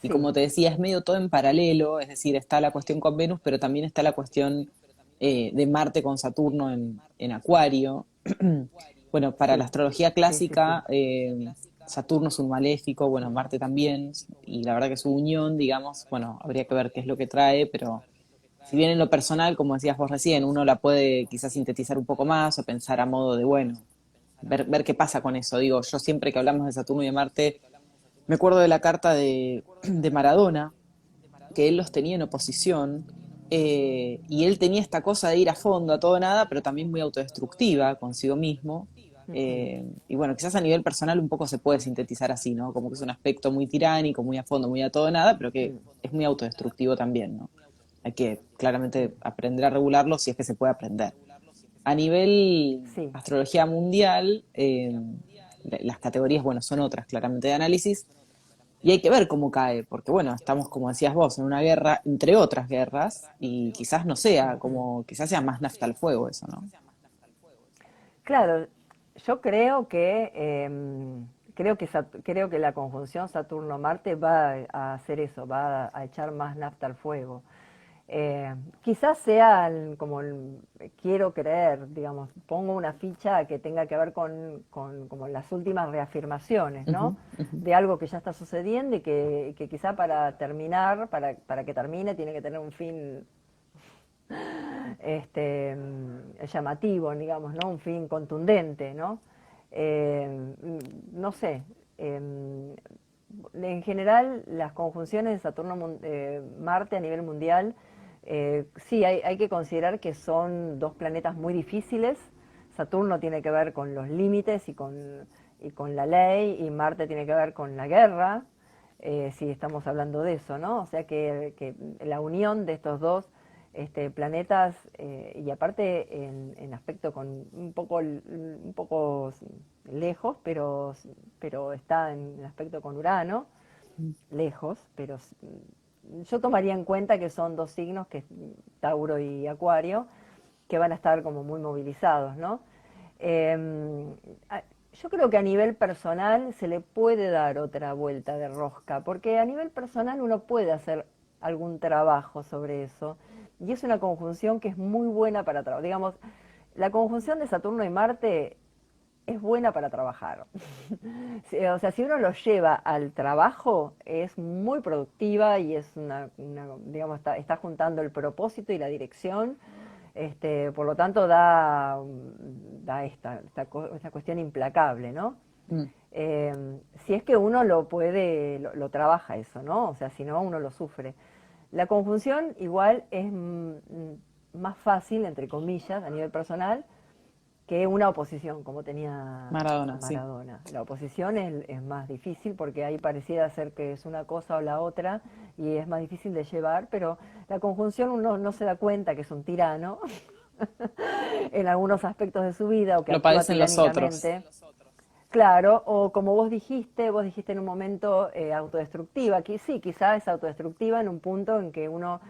Sí, como te decía, es medio todo en paralelo, es decir, está la cuestión con Venus, pero también está la cuestión de Marte con Saturno en Acuario. Bueno, para la sí, astrología sí, sí, sí. clásica, Saturno es un maléfico, bueno, Marte también, y la verdad que su unión, digamos, bueno, habría que ver qué es lo que trae, pero si bien en lo personal, como decías vos recién, uno la puede quizás sintetizar un poco más o pensar a modo de, bueno, ver qué pasa con eso. Digo, yo siempre que hablamos de Saturno y de Marte, me acuerdo de la carta de Maradona, que él los tenía en oposición, y él tenía esta cosa de ir a fondo, a todo nada, pero también muy autodestructiva consigo mismo. Ujú. Y bueno, quizás a nivel personal un poco se puede sintetizar así, ¿no? Como que es un aspecto muy tiránico, muy a fondo, muy a todo nada, pero que Mm, es muy autodestructivo también, ¿no? Hay que claramente mm. aprender a regularlo si es que se puede aprender. A nivel Sí, astrología mundial, las categorías, bueno, son otras claramente de análisis, y hay que ver cómo cae, porque bueno, estamos, como decías vos, en una guerra, entre otras guerras, y quizás no sea, ujú. como, quizás sea más nafta al fuego eso, ¿no? Claro, yo creo que la conjunción Saturno-Marte va a hacer eso, va a echar más nafta al fuego. Quizás sea quiero creer, digamos, pongo una ficha que tenga que ver con como las últimas reafirmaciones, ¿no? Ujú, ujú. De algo que ya está sucediendo y que quizá para terminar, para que termine, tiene que tener un fin llamativo, digamos, ¿no? Un fin contundente, ¿no? No sé. En general, las conjunciones de Saturno-Marte a nivel mundial, sí, hay que considerar que son dos planetas muy difíciles. Saturno tiene que ver con los límites y con la ley, y Marte tiene que ver con la guerra, si estamos hablando de eso, ¿no? O sea que la unión de estos dos planetas, y aparte en aspecto con un poco lejos, pero está en aspecto con Urano, lejos, pero yo tomaría en cuenta que son dos signos, que Tauro y Acuario, que van a estar como muy movilizados, ¿no? Eh, yo creo que a nivel personal se le puede dar otra vuelta de rosca, porque a nivel personal uno puede hacer algún trabajo sobre eso, y es una conjunción que es muy buena para trabajar. Digamos, la conjunción de Saturno y Marte es buena para trabajar. O sea, si uno lo lleva al trabajo, es muy productiva y es digamos, está juntando el propósito y la dirección. Por lo tanto, da esta cuestión implacable, ¿no? Mm. Si es que uno lo trabaja eso, ¿no? O sea, si no, uno lo sufre. La conjunción igual es más fácil, entre comillas, a nivel personal, que una oposición, como tenía Maradona, sí. Maradona. La oposición es más difícil porque ahí pareciera ser que es una cosa o la otra y es más difícil de llevar, pero la conjunción uno no se da cuenta que es un tirano en algunos aspectos de su vida o que Lo actúa padecen los otros. tiránicamente. Claro, o como vos dijiste en un momento autodestructiva, que sí, quizá es autodestructiva en un punto en que uno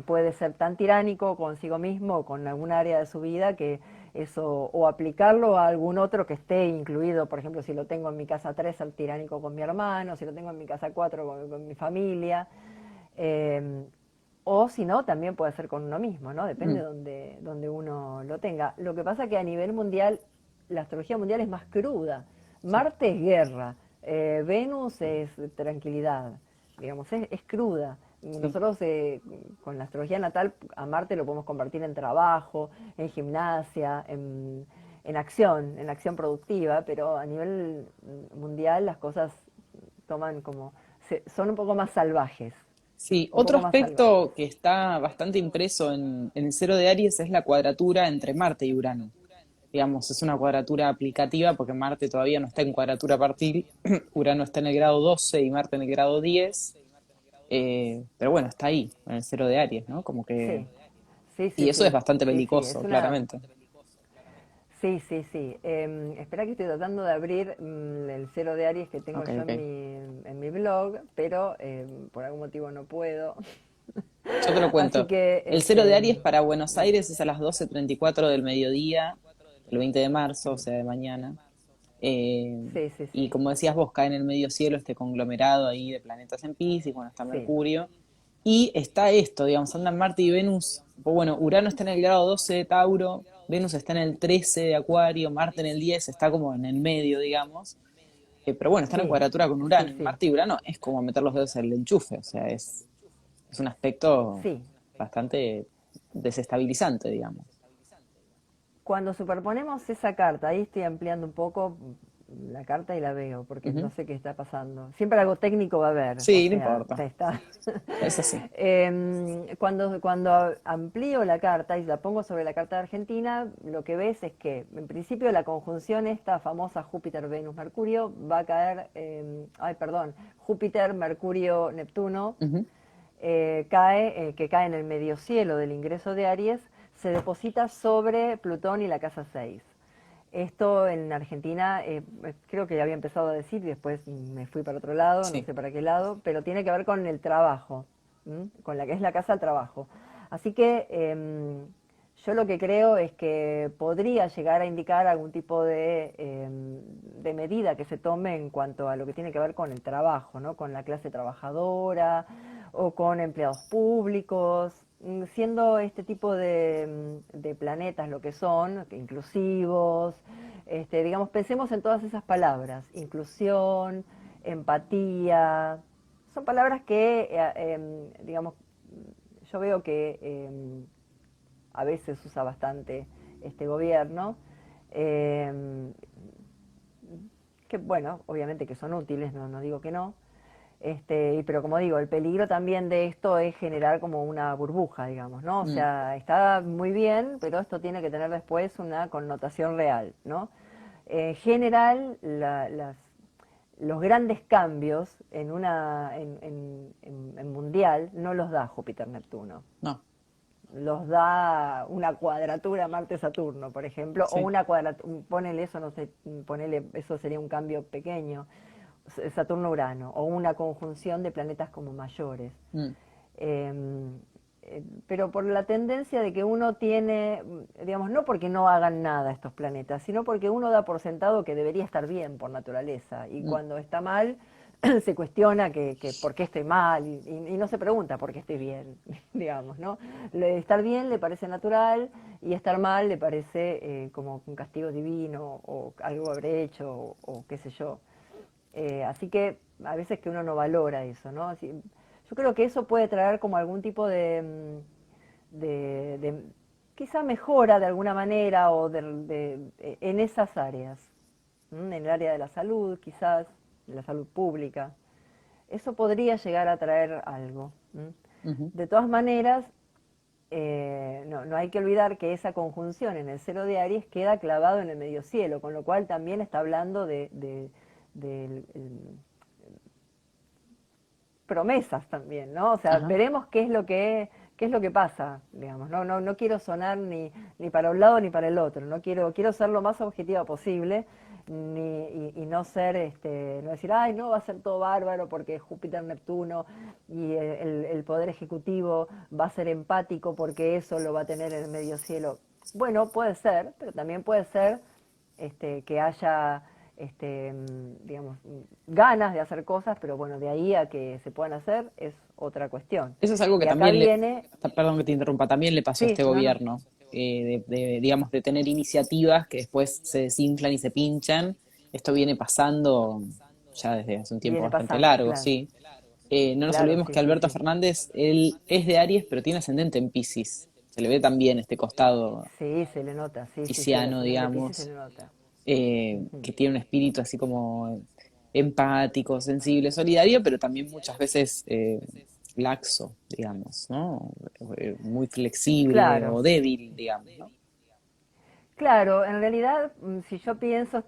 puede ser tan tiránico consigo mismo o con algún área de su vida que eso, o aplicarlo a algún otro que esté incluido, por ejemplo, si lo tengo en mi casa 3 ser tiránico con mi hermano, si lo tengo en mi casa 4 con mi familia, eh, o si no, también puede ser con uno mismo, ¿no? Depende Mm. de donde uno lo tenga. Lo que pasa es que a nivel mundial, la astrología mundial es más cruda. Sí. Marte es guerra, Venus es tranquilidad, digamos, es cruda. Sí. Nosotros con la astrología natal a Marte lo podemos convertir en trabajo, en gimnasia, en acción productiva, pero a nivel mundial las cosas toman como, son un poco más salvajes, Sí, un otro poco más salvajes. aspecto que está bastante impreso en el cero de Aries es la cuadratura entre Marte y Urano. Digamos, es una cuadratura aplicativa porque Marte todavía no está en cuadratura partil, Urano está en el grado 12 y Marte en el grado 10, pero bueno, está ahí, en el cero de Aries, ¿no? Como que... Sí, sí, Y sí, eso es sí, bastante sí, sí, es belicoso, una... claramente. Sí, sí, sí. Espera que estoy tratando de abrir el cero de Aries que tengo Ok, yo ok. en mi blog, pero por algún motivo no puedo. Yo te lo Así cuento. que, El cero de Aries para Buenos Aires es a las 12:34 del mediodía, el 20 de marzo, o sea, de mañana. Eh, sí, sí, y sí, como decías vos, cae en el medio cielo este conglomerado ahí de planetas en Piscis, bueno, está sí, Mercurio. Y está esto, digamos, andan Marte y Venus. Pues bueno, Urano está en el grado 12 de Tauro, Venus está en el 13 de Acuario, Marte en el 10, está como en el medio, digamos. Pero bueno, están en sí, cuadratura con sí, Urano. Y sí, Marte y Urano es como meter los dedos en el enchufe, o sea, es un aspecto sí. bastante desestabilizante, digamos. Cuando superponemos esa carta, ahí estoy ampliando un poco la carta y la veo, porque no Ujú. sé qué está pasando. Siempre algo técnico va a haber, o Sí, no sea, importa, está. es así. Cuando amplío la carta y la pongo sobre la carta de Argentina, lo que ves es que, en principio, la conjunción esta famosa Júpiter-Venus-Mercurio va a caer, ay, perdón, Júpiter-Mercurio-Neptuno, Ujú. que cae en el medio cielo del ingreso de Aries, se deposita sobre Plutón y la casa 6. Esto en Argentina, creo que ya había empezado a decir y después me fui para otro lado, no Sí. sé para qué lado, pero tiene que ver con el trabajo, con la que es la casa del trabajo. Así que yo lo que creo es que podría llegar a indicar algún tipo de medida que se tome en cuanto a lo que tiene que ver con el trabajo, ¿no? Con la clase trabajadora o con empleados públicos, siendo este tipo de planetas lo que son, inclusivos, digamos, pensemos en todas esas palabras, inclusión, empatía, son palabras que, digamos, yo veo que a veces usa bastante este gobierno, eh, que bueno, obviamente que son útiles, no digo que no, pero como digo, el peligro también de esto es generar como una burbuja, digamos, ¿no? O Mm, sea, está muy bien, pero esto tiene que tener después una connotación real, ¿no? En general, los grandes cambios en mundial no los da Júpiter-Neptuno. no, Los da una cuadratura Marte-Saturno, por ejemplo, o sí. una cuadratura, ponele eso, no sé, ponele, eso sería un cambio pequeño, Saturno-Urano, o una conjunción de planetas como mayores. Mm, Eh, pero por la tendencia de que uno tiene, digamos, no porque no hagan nada estos planetas, sino porque uno da por sentado que debería estar bien por naturaleza, y mm, cuando está mal, se cuestiona que por qué estoy mal, y no se pregunta por qué estoy bien, digamos, ¿no? Estar bien le parece natural, y estar mal le parece como un castigo divino, o algo habré hecho, o qué sé yo. Así que a veces que uno no valora eso, ¿no? Yo creo que eso puede traer como algún tipo de quizá mejora de alguna manera en esas áreas, en el área de la salud, quizás, de la salud pública. Eso podría llegar a traer algo. ujú. De todas maneras, no hay que olvidar que esa conjunción en el cero de Aries queda clavado en el medio cielo, con lo cual también está hablando de promesas también, ¿no? O sea, Ajá. veremos qué es lo que pasa, digamos. No quiero sonar ni para un lado ni para el otro. Quiero ser lo más objetiva posible, y no ser, no decir, ay, no, va a ser todo bárbaro porque Júpiter, Neptuno y el poder ejecutivo va a ser empático porque eso lo va a tener en el medio cielo. Bueno, puede ser, pero también puede ser que haya digamos, ganas de hacer cosas, pero bueno, de ahí a que se puedan hacer es otra cuestión. Eso es algo que Y acá también viene, perdón que te interrumpa, también le pasó a sí, este no, no, gobierno, digamos, de tener iniciativas que después se desinflan y se pinchan. Esto viene pasando ya desde hace un tiempo viene bastante pasando, largo, claro, sí. No nos claro, olvidemos sí, que sí, Alberto sí. Fernández, él es de Aries, pero tiene ascendente en Piscis. Se le ve también este costado Sí, se le nota, sí, el pisciano, ascendente de Pisces se digamos, le nota. que tiene un espíritu así como empático, sensible, solidario, pero también muchas veces laxo, digamos, ¿no? Muy flexible Claro, o débil, digamos, ¿no? claro, en realidad, si yo pienso,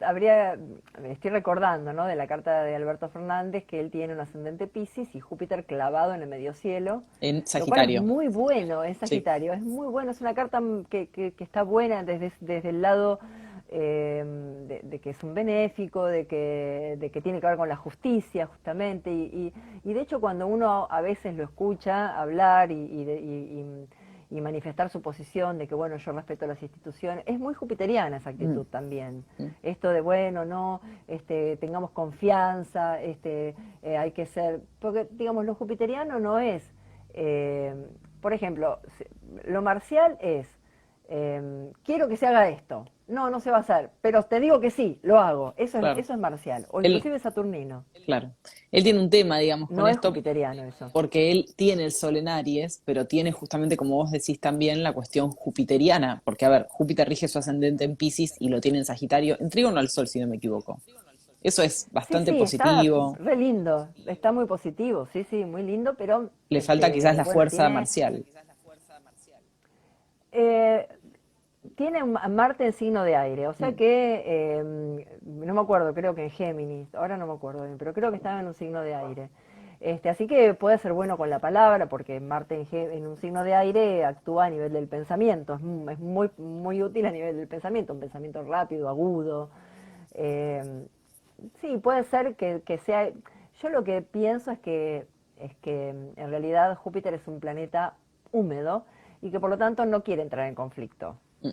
estoy recordando, ¿no? De la carta de Alberto Fernández que él tiene un ascendente Piscis y Júpiter clavado en el medio cielo, En lo cual es Sagitario, muy bueno, es sí. Sagitario, es muy bueno, es una carta que está buena desde el lado de que es un benéfico, de que tiene que ver con la justicia, justamente, y de hecho cuando uno a veces lo escucha hablar y manifestar su posición de que, bueno, yo respeto las instituciones. Es muy jupiteriana esa Mm, actitud también. mm, Esto de, bueno, no, tengamos confianza, hay que ser... Porque, digamos, lo jupiteriano no es... eh, por ejemplo, lo marcial es, quiero que se haga esto. No se va a hacer, pero te digo que sí, lo hago. claro. Eso es marcial, o Él, inclusive saturnino. claro. Él tiene un tema, digamos, con No es esto, jupiteriano eso. porque él tiene el sol en Aries, pero tiene justamente, como vos decís también, la cuestión jupiteriana, porque, a ver, Júpiter rige su ascendente en Piscis y lo tiene en Sagitario, en trígono al sol, si no me equivoco. Eso es bastante Sí, está positivo. re lindo, está muy positivo, sí, muy lindo, pero Le falta quizás la bueno, fuerza marcial. eh, tiene Marte en signo de aire, o sea Mm, que, no me acuerdo, creo que en Géminis, ahora no me acuerdo bien, pero creo que estaba en un signo de aire. Así que puede ser bueno con la palabra, porque Marte en un signo de aire actúa a nivel del pensamiento, es muy útil a nivel del pensamiento, un pensamiento rápido, agudo. Eh, sí, puede ser que sea... Yo lo que pienso es que en realidad Júpiter es un planeta húmedo y que por lo tanto no quiere entrar en conflicto. mm,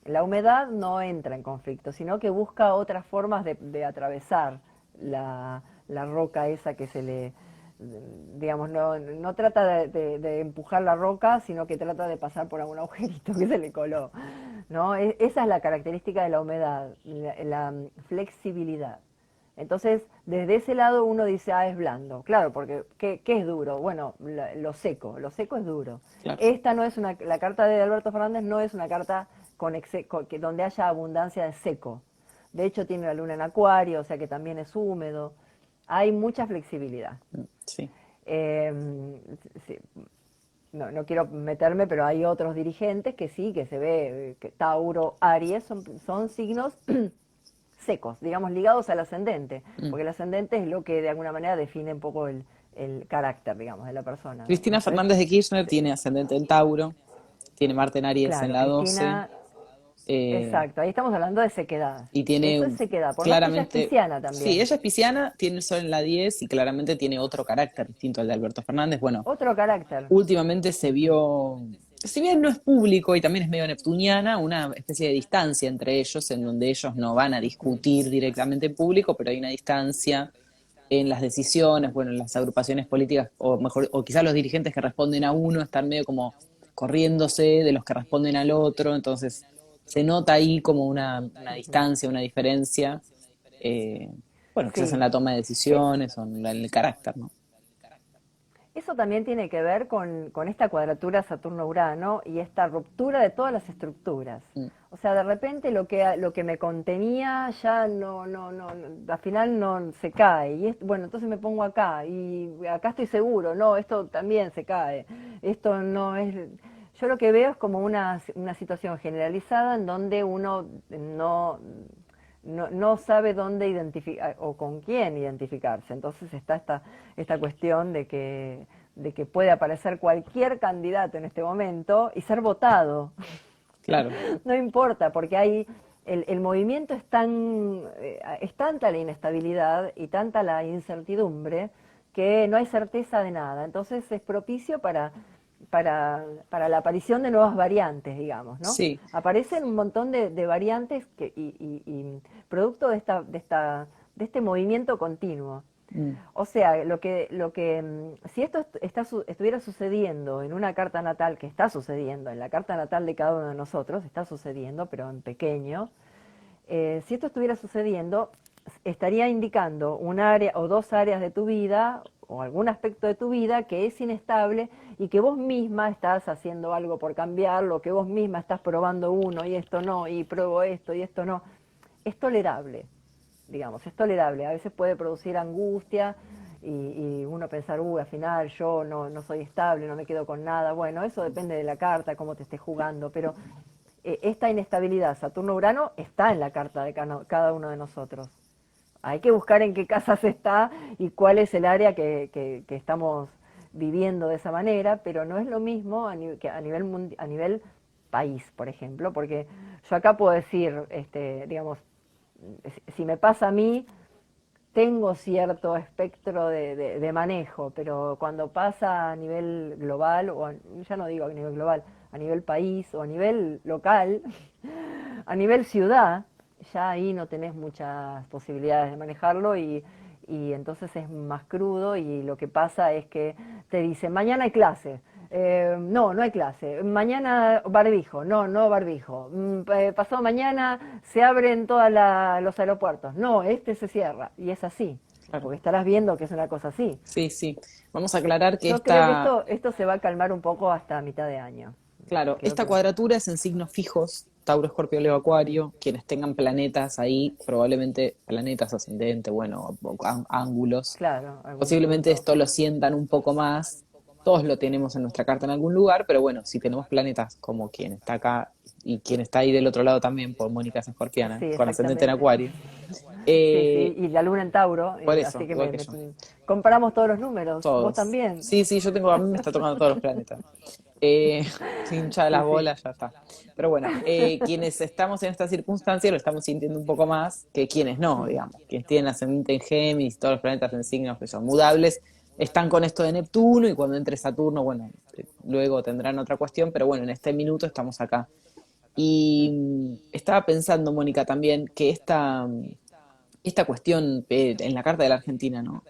La humedad no entra en conflicto, sino que busca otras formas de atravesar la roca esa que se le, digamos, no trata de empujar la roca, sino que trata de pasar por algún agujerito que se le coló, ¿no? Esa es la característica de la humedad, la flexibilidad. Entonces, desde ese lado uno dice, ah, es blando. Claro, porque ¿qué es duro? Bueno, lo seco es duro. claro. Esta no es la carta de Alberto Fernández no es una carta donde haya abundancia de seco. De hecho, tiene la luna en acuario, o sea que también es húmedo. Hay mucha flexibilidad. Sí. Eh, sí, no quiero meterme, pero hay otros dirigentes que sí, que se ve que Tauro, Aries son signos secos, digamos, ligados al ascendente, Mm. porque el ascendente es lo que de alguna manera define un poco el carácter, digamos, de la persona, ¿no? Cristina Entonces, Fernández de Kirchner tiene ascendente en Tauro, tiene Marte en Aries en claro, la 12, Cristina, eh, exacto, ahí estamos hablando de sequedad. y Eso es tiene sequedad, por más que ella es claramente, pisciana sí, también. ella es pisciana, tiene el sol en la 10 y claramente tiene otro carácter distinto al de Alberto Fernández. Bueno, Otro carácter. últimamente se vio, si bien no es público y también es medio neptuniana, una especie de distancia entre ellos, en donde ellos no van a discutir directamente en público, pero hay una distancia en las decisiones, bueno, en las agrupaciones políticas, o mejor, o quizás los dirigentes que responden a uno están medio como corriéndose de los que responden al otro, entonces se nota ahí como una distancia, una diferencia, eh, bueno, quizás en Sí. la toma de Es, decisiones o en el carácter, ¿no? Eso también tiene que ver con esta cuadratura Saturno-Urano y esta ruptura de todas las estructuras. Mm, O sea, de repente lo que me contenía ya al final no se cae. Y bueno, entonces me pongo acá y acá estoy seguro, no, esto también se cae. Esto no es... Yo lo que veo es como una situación generalizada en donde uno no sabe dónde identificar o con quién identificarse. Entonces está esta cuestión de que puede aparecer cualquier candidato en este momento y ser votado. claro, No importa, porque hay el movimiento es tanta la inestabilidad y tanta la incertidumbre que no hay certeza de nada. Entonces es propicio para la aparición de nuevas variantes, digamos, ¿no? sí. Aparecen un montón de variantes y producto de este movimiento continuo. Mm, O sea, si esto estuviera sucediendo en una carta natal, que está sucediendo, en la carta natal de cada uno de nosotros, está sucediendo, pero en pequeño, si esto estuviera sucediendo, estaría indicando un área o dos áreas de tu vida o algún aspecto de tu vida que es inestable y que vos misma estás haciendo algo por cambiarlo, que vos misma estás probando uno y esto no, y pruebo esto y esto no. Es tolerable, digamos, es tolerable. A veces puede producir angustia y uno pensar, al final yo no soy estable, no me quedo con nada. Bueno, eso depende de la carta, cómo te estés jugando, pero esta inestabilidad Saturno-Urano está en la carta de cada uno de nosotros. Hay que buscar en qué casas está y cuál es el área que estamos viviendo de esa manera, pero no es lo mismo que a nivel país, por ejemplo, porque yo acá puedo decir, digamos, si me pasa a mí, tengo cierto espectro de manejo, pero cuando pasa a nivel global, ya no digo a nivel global, a nivel país o a nivel local, a nivel ciudad, ya ahí no tenés muchas posibilidades de manejarlo y entonces es más crudo y lo que pasa es que te dicen, mañana hay clase. No hay clase. Mañana barbijo. No barbijo. Pasado mañana se abren todos los aeropuertos. No, este se cierra. Y es así. claro. Porque estarás viendo que es una cosa así. Sí, sí. Vamos a aclarar que Yo creo que esta, esto se va a calmar un poco hasta mitad de año. claro, Creo esta que cuadratura es en signos fijos, Tauro, Escorpio, Leo, Acuario. Quienes tengan planetas ahí, probablemente planetas ascendentes, bueno, ángulos, claro, algún posiblemente punto. esto lo sientan un poco más. Todos lo tenemos en nuestra carta en algún lugar, pero bueno, si tenemos planetas como quien está acá y quien está ahí del otro lado también, por Mónica es escorpiana, Sí, con ascendente en exactamente. Acuario. Sí, sí, Eh, y la luna en Tauro, por así eso, que igual que yo. comparamos todos los números. Vos Todos. también. Sí, sí, yo tengo, a mí me está tocando todos los planetas. Estoy hinchada de Sí, las sí. bolas, ya está. Pero bueno, quienes estamos en esta circunstancia lo estamos sintiendo un poco más que quienes no, digamos. Quienes tienen ascendente en Géminis, todos los planetas en signos que son mudables, están con esto de Neptuno y cuando entre Saturno, bueno, luego tendrán otra cuestión, pero bueno, en este minuto estamos acá. Y estaba pensando, Mónica, también que esta cuestión en la Carta de la Argentina, ¿no?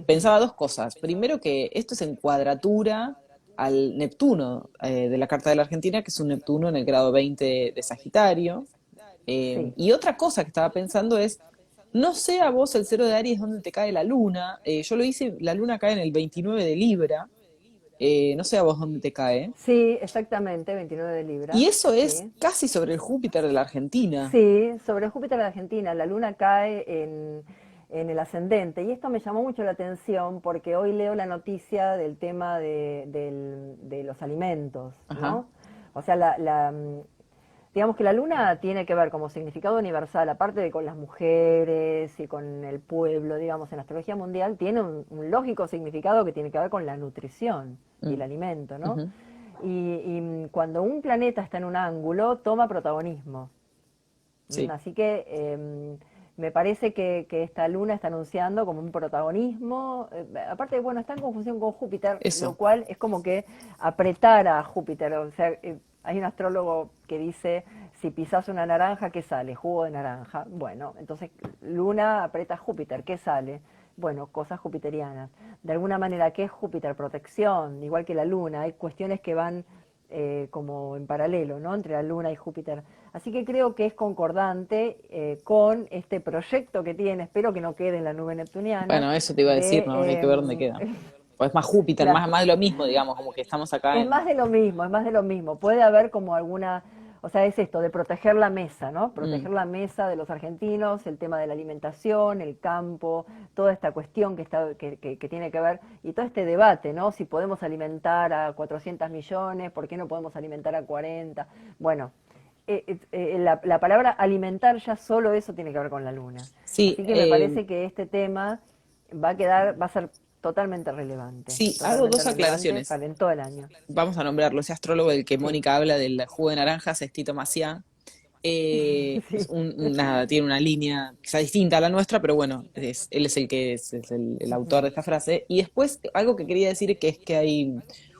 Pensaba dos cosas. Primero que esto es en cuadratura al Neptuno de la Carta de la Argentina, que es un Neptuno en el grado 20 de Sagitario. Sí. Y otra cosa que estaba pensando es No sé a vos el cero de Aries dónde te cae la luna. Yo lo hice, la luna cae en el 29 de Libra. No sé a vos dónde te cae. Sí, exactamente, 29 de Libra, Y eso es sí. casi sobre el Júpiter de la Argentina. Sí, sobre Júpiter en Argentina, la luna cae en el ascendente. Y esto me llamó mucho la atención porque hoy leo la noticia del tema de los alimentos, Ajá, ¿no? O sea, digamos que la luna tiene que ver como significado universal, aparte de con las mujeres y con el pueblo, digamos, en la astrología mundial, tiene un lógico significado que tiene que ver con la nutrición y el mm, alimento, ¿no? ujú, Y cuando un planeta está en un ángulo, toma protagonismo. sí, Así que me parece que esta luna está anunciando como un protagonismo. Aparte, bueno, está en conjunción con Júpiter, lo eso. cual es como que apretar a Júpiter. O sea, hay un astrólogo que dice, si pisas una naranja, ¿qué sale? Jugo de naranja. Bueno, entonces luna aprieta a Júpiter, ¿qué sale? Bueno, cosas jupiterianas. De alguna manera, ¿qué es Júpiter? Protección, igual que la luna. Hay cuestiones que van como en paralelo, ¿no? Entre la Luna y Júpiter. Así que creo que es concordante con este proyecto que tiene, espero que no quede en la nube neptuniana, Bueno, eso te iba a decir, de... ¿no? Hay que ver dónde queda. Pues más Júpiter, claro, más de lo mismo, digamos, como que estamos acá es más en... de lo mismo, es más de lo mismo. Puede haber como alguna, o sea, es esto de proteger la mesa, ¿no? Mm, Proteger la mesa de los argentinos, el tema de la alimentación, el campo, toda esta cuestión que tiene que ver, y todo este debate, ¿no? Si podemos alimentar a 400 millones, ¿por qué no podemos alimentar a 40? Bueno, la palabra alimentar ya solo eso tiene que ver con la luna. sí, Así que me parece que este tema va a ser sí, hago totalmente dos relevante aclaraciones. para en todo el año. Vamos a nombrarlo, ese astrólogo del que Sí, Mónica habla del jugo de naranjas es Tito Maciá. Es sí, nada, tiene una línea quizá distinta a la nuestra, pero bueno, él es el que es el autor de esta frase. Y después, algo que quería decir que es que hay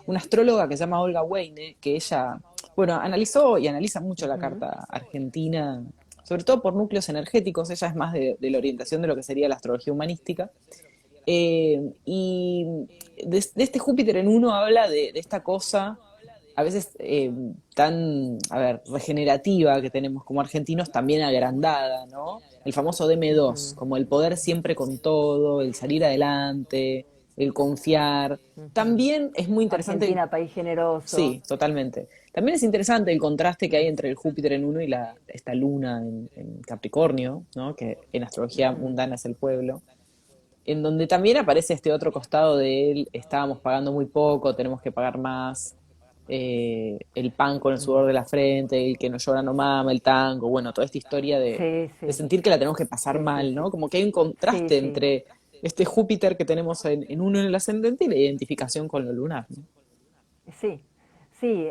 una astróloga que se llama Olga Weine, que ella, bueno, analizó y analiza mucho la ujú, carta argentina, sobre todo por núcleos energéticos, ella es más de la orientación de lo que sería la astrología humanística. Y de este Júpiter en uno habla de esta cosa a veces tan, a ver, regenerativa que tenemos como argentinos, también agrandada, ¿no? El famoso DM2, ujú, como el poder siempre con todo, el salir adelante, el confiar. ujú. También es muy interesante, Argentina, país generoso. sí, totalmente. También es interesante el contraste que hay entre el Júpiter en uno y esta luna en Capricornio, ¿no? Que en astrología Ujú, mundana es el pueblo, en donde también aparece este otro costado de él, estábamos pagando muy poco, tenemos que pagar más, el pan con el sudor de ujú. la frente, el que no llora no mama, el tango, bueno, toda esta historia Sí, de sí, sentir que la tenemos que pasar sí, sí, mal, sí. ¿no? Como que hay un Sí, contraste sí. entre este Júpiter que tenemos en uno en el ascendente y la identificación con lo lunar, ¿no? Sí, sí.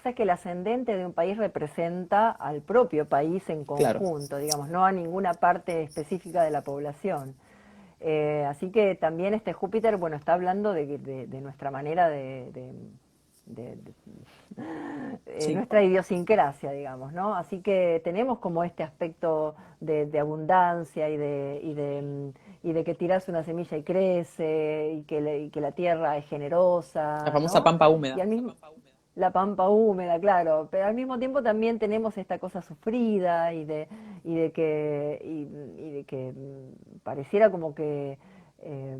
Sabes que el ascendente de un país representa al propio país en Claro. conjunto, digamos, no a ninguna parte específica de la población. Así que también este Júpiter, bueno, está hablando de nuestra manera de- de- Sí, nuestra idiosincrasia, digamos, ¿no? Así que tenemos como este aspecto de abundancia y de que tiras una semilla y crece, y que la tierra es la generosa, famosa ¿no? pampa Y húmeda. al mismo, la pampa húmeda, claro, pero al mismo tiempo también tenemos esta cosa sufrida y de que pareciera como que eh,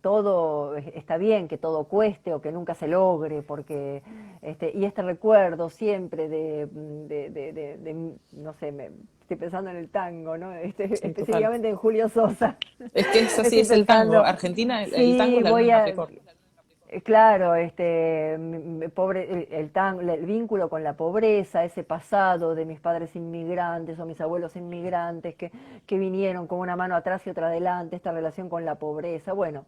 todo está bien, que todo cueste o que nunca se logre, porque y este recuerdo siempre no sé, estoy pensando en el tango, ¿no? Sí, total. Específicamente en Julio Sosa. Es que es así, Estoy es el tango. pensando, Argentina, el tango sí, es la luna voy en a, Capricornio. claro, pobre, el vínculo con la pobreza, ese pasado de mis padres inmigrantes o mis abuelos inmigrantes que vinieron con una mano atrás y otra adelante, esta relación con la pobreza. Bueno,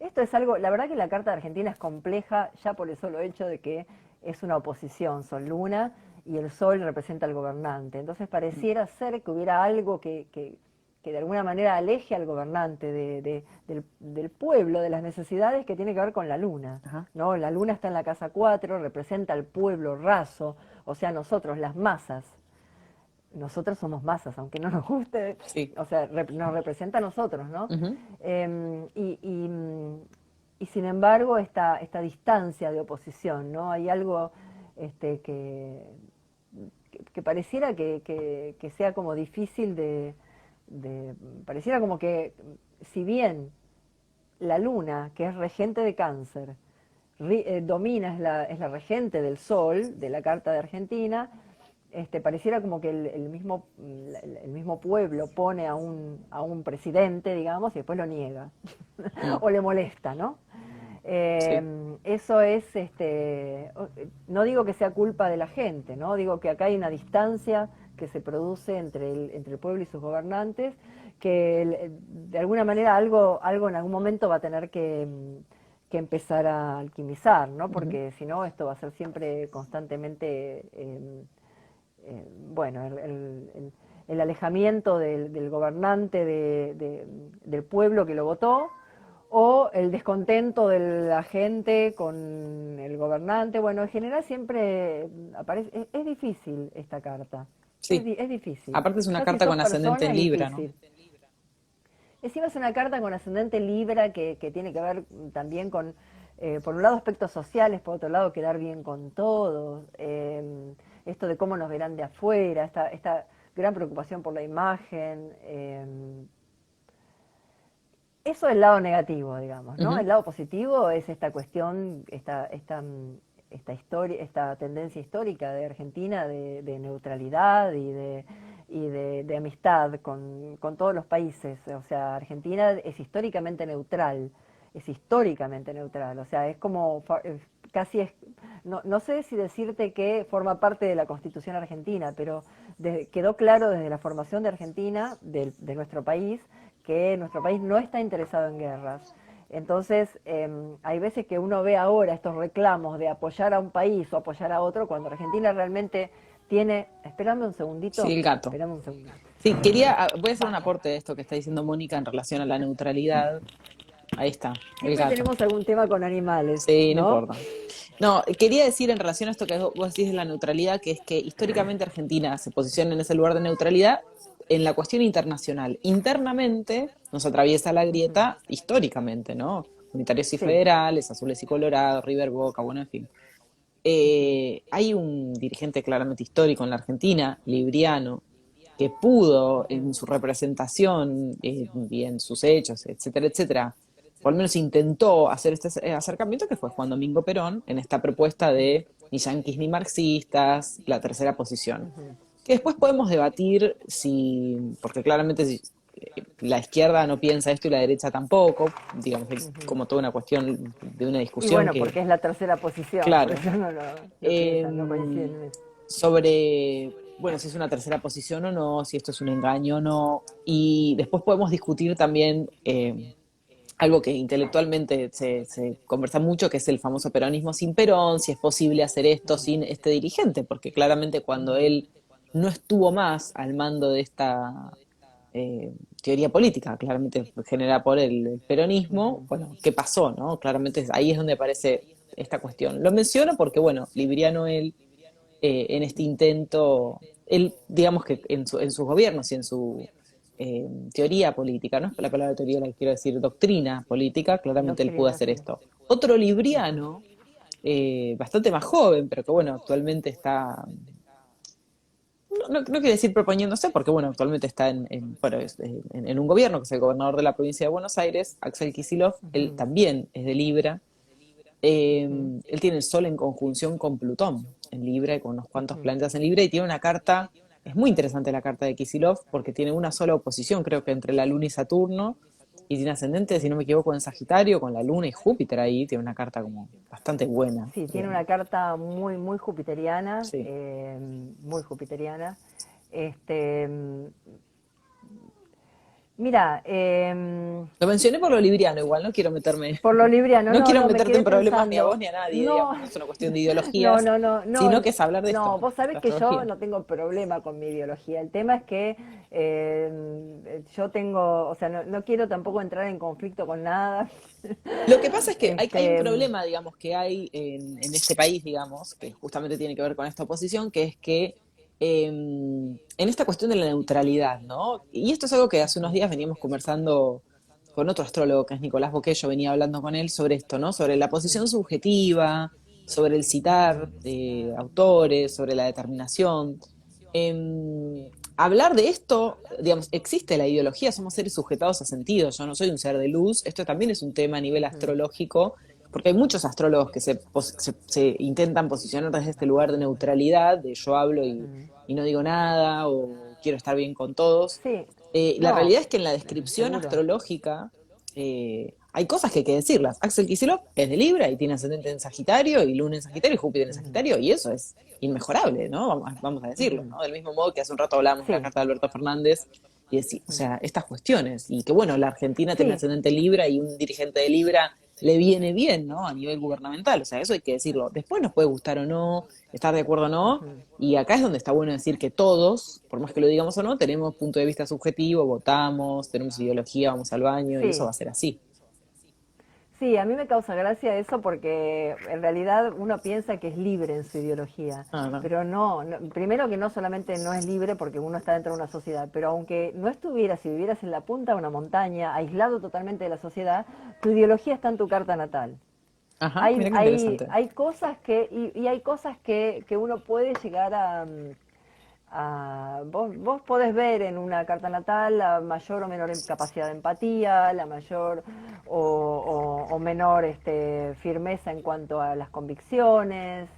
esto es algo, la verdad que la Carta de Argentina es compleja ya por el solo hecho de que es una oposición, Sol-Luna, y el Sol representa al gobernante. Entonces pareciera ser que hubiera algo que de alguna manera aleje al gobernante del pueblo, de las necesidades que tiene que ver con la Luna. Ajá. ¿No? La Luna está en la casa 4, representa al pueblo raso, o sea, nosotros, las masas. Nosotros somos masas, aunque no nos guste, Sí. o sea, nos representa a nosotros, ¿no? Ujú. Eh, y, y, y sin embargo, esta distancia de oposición, ¿no? Hay algo este, que pareciera que sea como difícil pareciera como que si bien la luna, que es regente de Cáncer, domina, es la regente del Sol, de la carta de Argentina, pareciera como que el mismo pueblo pone a un presidente, digamos, y después lo niega Mm, o le molesta, ¿no? sí. Eso es, no digo que sea culpa de la gente, ¿no? Digo que acá hay una distancia que se produce entre el pueblo y sus gobernantes, que de alguna manera algo en algún momento va a tener que empezar a alquimizar, ¿no? Ujú. Porque si no, esto va a ser siempre constantemente, bueno, el alejamiento del gobernante del pueblo que lo votó, o el descontento de la gente con el gobernante. Bueno, en general siempre aparece, es difícil esta carta, es, Sí. es difícil. Aparte es una Ya si carta sos con ascendente persona en es Libra, ¿no? difícil. Encima es una carta con ascendente Libra que tiene que ver también con, por un lado, aspectos sociales, por otro lado, quedar bien con todos, esto de cómo nos verán de afuera, esta gran preocupación por la imagen. Eso es el lado negativo, digamos, ¿no? Ujú. El lado positivo es esta cuestión, esta historia, esta tendencia histórica de Argentina de neutralidad y de amistad con todos los países. O sea, Argentina es históricamente neutral. O sea, es como casi es, no sé si decirte que forma parte de la Constitución argentina, pero quedó claro desde la formación de Argentina, de nuestro país, que nuestro país no está interesado en guerras. Entonces, hay veces que uno ve ahora estos reclamos de apoyar a un país o apoyar a otro, cuando Argentina realmente tiene... Espérame un Sí, segundito, el gato. espérame un segundito. Sí, voy a hacer un aporte de esto que está diciendo Mónica en relación a la neutralidad. Ahí está, el Siempre gato. tenemos algún tema con animales, Sí, no ¿no? importa. No, quería decir en relación a esto que vos decís de la neutralidad, que es que históricamente Argentina se posiciona en ese lugar de neutralidad en la cuestión internacional. Internamente nos atraviesa la Ujú. grieta históricamente, ¿no? Unitarios y Sí. federales, azules y colorados, River Boca, bueno, en fin. Ujú. Hay un dirigente claramente histórico en la Argentina, Libriano, que pudo Ujú. en su representación y en sus hechos, etcétera, etcétera, por lo menos intentó hacer este acercamiento que fue Juan Domingo Perón en esta propuesta Ujú. de ni yanquis ni marxistas, la tercera posición. Ujú. Que después podemos debatir si, porque claramente si, la izquierda no piensa esto y la derecha tampoco, digamos, es Ujú. como toda una cuestión de una Y discusión bueno, que, porque es la tercera posición, por claro, eso no piensan, no eh, coinciden en eso. sobre, bueno, si es una tercera posición o no, si esto es un engaño o no. Y después podemos discutir también algo que intelectualmente se conversa mucho, que es el famoso peronismo sin Perón, si es posible hacer esto sin este dirigente, porque claramente cuando Ujú. él no estuvo más al mando de esta teoría política, claramente generada por el peronismo, Ujú. bueno, ¿qué pasó, no? Claramente ahí es donde aparece esta cuestión. Lo menciono porque, bueno, Libriano él en este intento, él, digamos que en sus gobiernos y en su teoría política, no es la palabra teoría la que quiero decir, doctrina política, claramente él pudo Doctrina, hacer sí. esto. Otro Ujú. libriano, bastante más joven, pero que bueno, actualmente está, no quiero decir proponiéndose, porque bueno, actualmente está bueno, en un gobierno, que es el gobernador de la provincia de Buenos Aires, Axel Kicillof, él Ujú. también es de Libra, Ujú. él tiene el Sol en conjunción con Plutón en Libra y con unos cuantos Ujú. planetas en Libra y tiene una carta, es muy interesante la carta de Kisilov porque tiene una sola oposición, creo que entre la Luna y Saturno, y tiene ascendente, si no me equivoco, en Sagitario, con la Luna y Júpiter ahí, tiene una carta como bastante buena. Sí, tiene una carta muy, Sí. muy jupiteriana. Este, mira, Lo mencioné por lo libriano igual, no quiero meterme, por lo libriano, no no, quiero no, me meterte quedé en problemas ni a pensando, vos ni a nadie, no, digamos, no es una cuestión de no, ideologías, no, no, sino no, que es hablar de no, esto, vos de sabés que yo astrología. no tengo problema con mi ideología. El tema es que yo tengo, o sea, no quiero tampoco entrar en conflicto con nada. Lo que pasa es que hay un Este, problema, digamos, que hay en este país, digamos, que justamente tiene que ver con esta oposición, que es que en esta cuestión de la neutralidad, ¿no? Y esto es algo que hace unos días veníamos conversando con otro astrólogo, que es Nicolás Boquello, venía hablando con él sobre esto, ¿no? Sobre la posición subjetiva, sobre el citar autores, sobre la determinación. Hablar de esto digamos, existe la ideología, somos seres sujetados a sentidos, yo no soy un ser de luz, esto también es un tema a nivel astrológico, porque hay muchos astrólogos que se intentan posicionar desde este lugar de neutralidad, de yo hablo y no digo nada, o quiero estar bien con todos. Sí, La no, realidad es que en la descripción seguro. astrológica hay cosas que hay que decirlas. Axel Kicillof es de Libra y tiene ascendente en Sagitario, y Luna en Sagitario y Júpiter en Ujú, Sagitario, y eso es inmejorable, ¿no? Vamos a decirlo, ujú. ¿no? Del mismo modo que hace un rato hablábamos de la Sí, carta de Alberto Fernández, y decir, o sea, estas cuestiones, y que bueno, la Argentina tiene sí, ascendente en Libra y un dirigente de Libra le viene bien, ¿no? A nivel gubernamental, o sea, eso hay que decirlo. Después nos puede gustar o no, estar de acuerdo o no, ujú. y acá es donde está bueno decir que todos, por más que lo digamos o no, tenemos punto de vista subjetivo, votamos, tenemos ideología, vamos al baño, y eso va Sí, a ser así. sí, a mí me causa gracia eso porque en realidad uno piensa que es libre en su ideología, Ah, no. pero primero que no solamente no es libre porque uno está dentro de una sociedad, pero aunque no estuvieras, si vivieras en la punta de una montaña, aislado totalmente de la sociedad, tu ideología está en tu carta natal. Ajá, mira qué interesante. Hay cosas y hay cosas que uno puede llegar vos podés ver en una carta natal la mayor o menor capacidad de empatía, la mayor o menor firmeza en cuanto a las convicciones,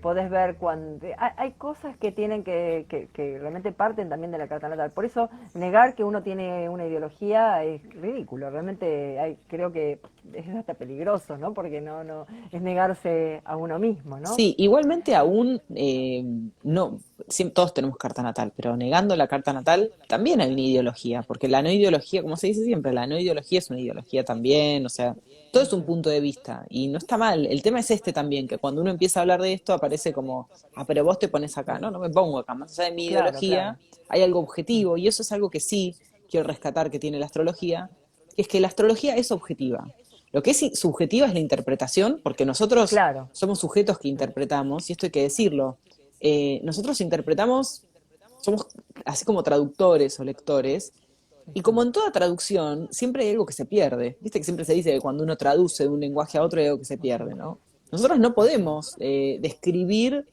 podés ver cuando... Hay cosas que tienen que realmente parten también de la carta natal. Por eso negar que uno tiene una ideología es ridículo. Realmente creo que es hasta peligroso, ¿no? Porque no es negarse a uno mismo, ¿no? Sí, igualmente aún no, todos tenemos carta natal, pero negando la carta natal también hay una ideología, porque la no ideología, como se dice siempre, la no ideología es una ideología también, o sea, todo es un punto de vista y no está mal. El tema es este también, que cuando uno empieza a hablar de esto aparece como, ah, pero vos te pones acá, no, no me pongo acá, más allá de mi Claro, ideología, claro. hay algo objetivo y eso es algo que sí quiero rescatar que tiene la astrología, que es que la astrología es objetiva. Lo que es subjetiva es la interpretación, porque nosotros Claro. somos sujetos que interpretamos, y esto hay que decirlo. Nosotros interpretamos, somos así como traductores o lectores, y como en toda traducción, siempre hay algo que se pierde. Viste que siempre se dice que cuando uno traduce de un lenguaje a otro hay algo que se pierde, ¿no? Nosotros no podemos describir,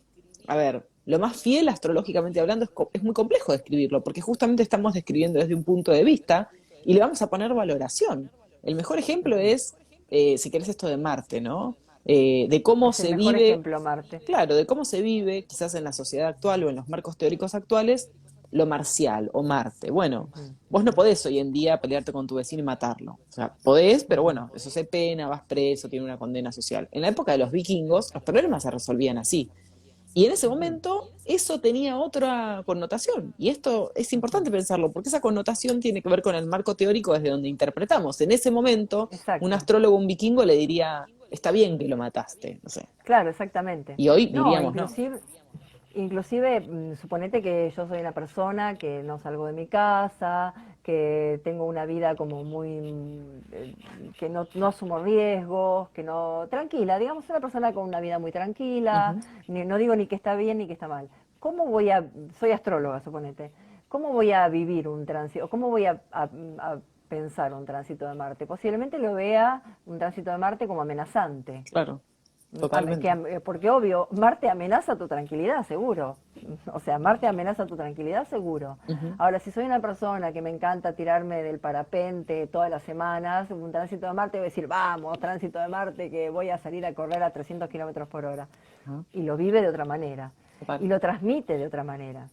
a ver, lo más fiel astrológicamente hablando es muy complejo describirlo, porque justamente estamos describiendo desde un punto de vista y le vamos a poner valoración. El mejor ejemplo es, si querés, esto de Marte, ¿no? De cómo Es el se mejor vive, ejemplo, Marte. claro, de cómo se vive, quizás en la sociedad actual o en los marcos teóricos actuales, lo marcial o Marte. Bueno, vos no podés hoy en día pelearte con tu vecino y matarlo. O sea, podés, pero bueno, eso se pena, vas preso, tiene una condena social. En la época de los vikingos, los problemas se resolvían así. Y en ese momento eso tenía otra connotación. Y esto es importante pensarlo, porque esa connotación tiene que ver con el marco teórico desde donde interpretamos. En ese momento, un Exacto. astrólogo, un vikingo, le diría, está bien que lo mataste, no sé. Claro, exactamente. Y hoy No, diríamos, no. inclusive, suponete que yo soy una persona que no salgo de mi casa, que tengo una vida como muy, que no asumo riesgos, que no, tranquila, digamos una persona con una vida muy tranquila, Ujú. no digo ni que está bien ni que está mal. ¿Cómo voy soy astróloga, suponete, cómo voy a vivir un tránsito, o cómo voy a pensar un tránsito de Marte? Posiblemente lo vea un tránsito de Marte como amenazante. Claro, totalmente. Porque obvio, Marte amenaza tu tranquilidad, seguro. O sea, Marte amenaza tu tranquilidad, seguro. Ujú. Ahora, si soy una persona que me encanta tirarme del parapente todas las semanas, un tránsito de Marte, voy a decir, vamos, tránsito de Marte, que voy a salir a correr a 300 kilómetros por hora. Ajá, Y lo vive de otra manera. total. Y lo transmite de otra manera.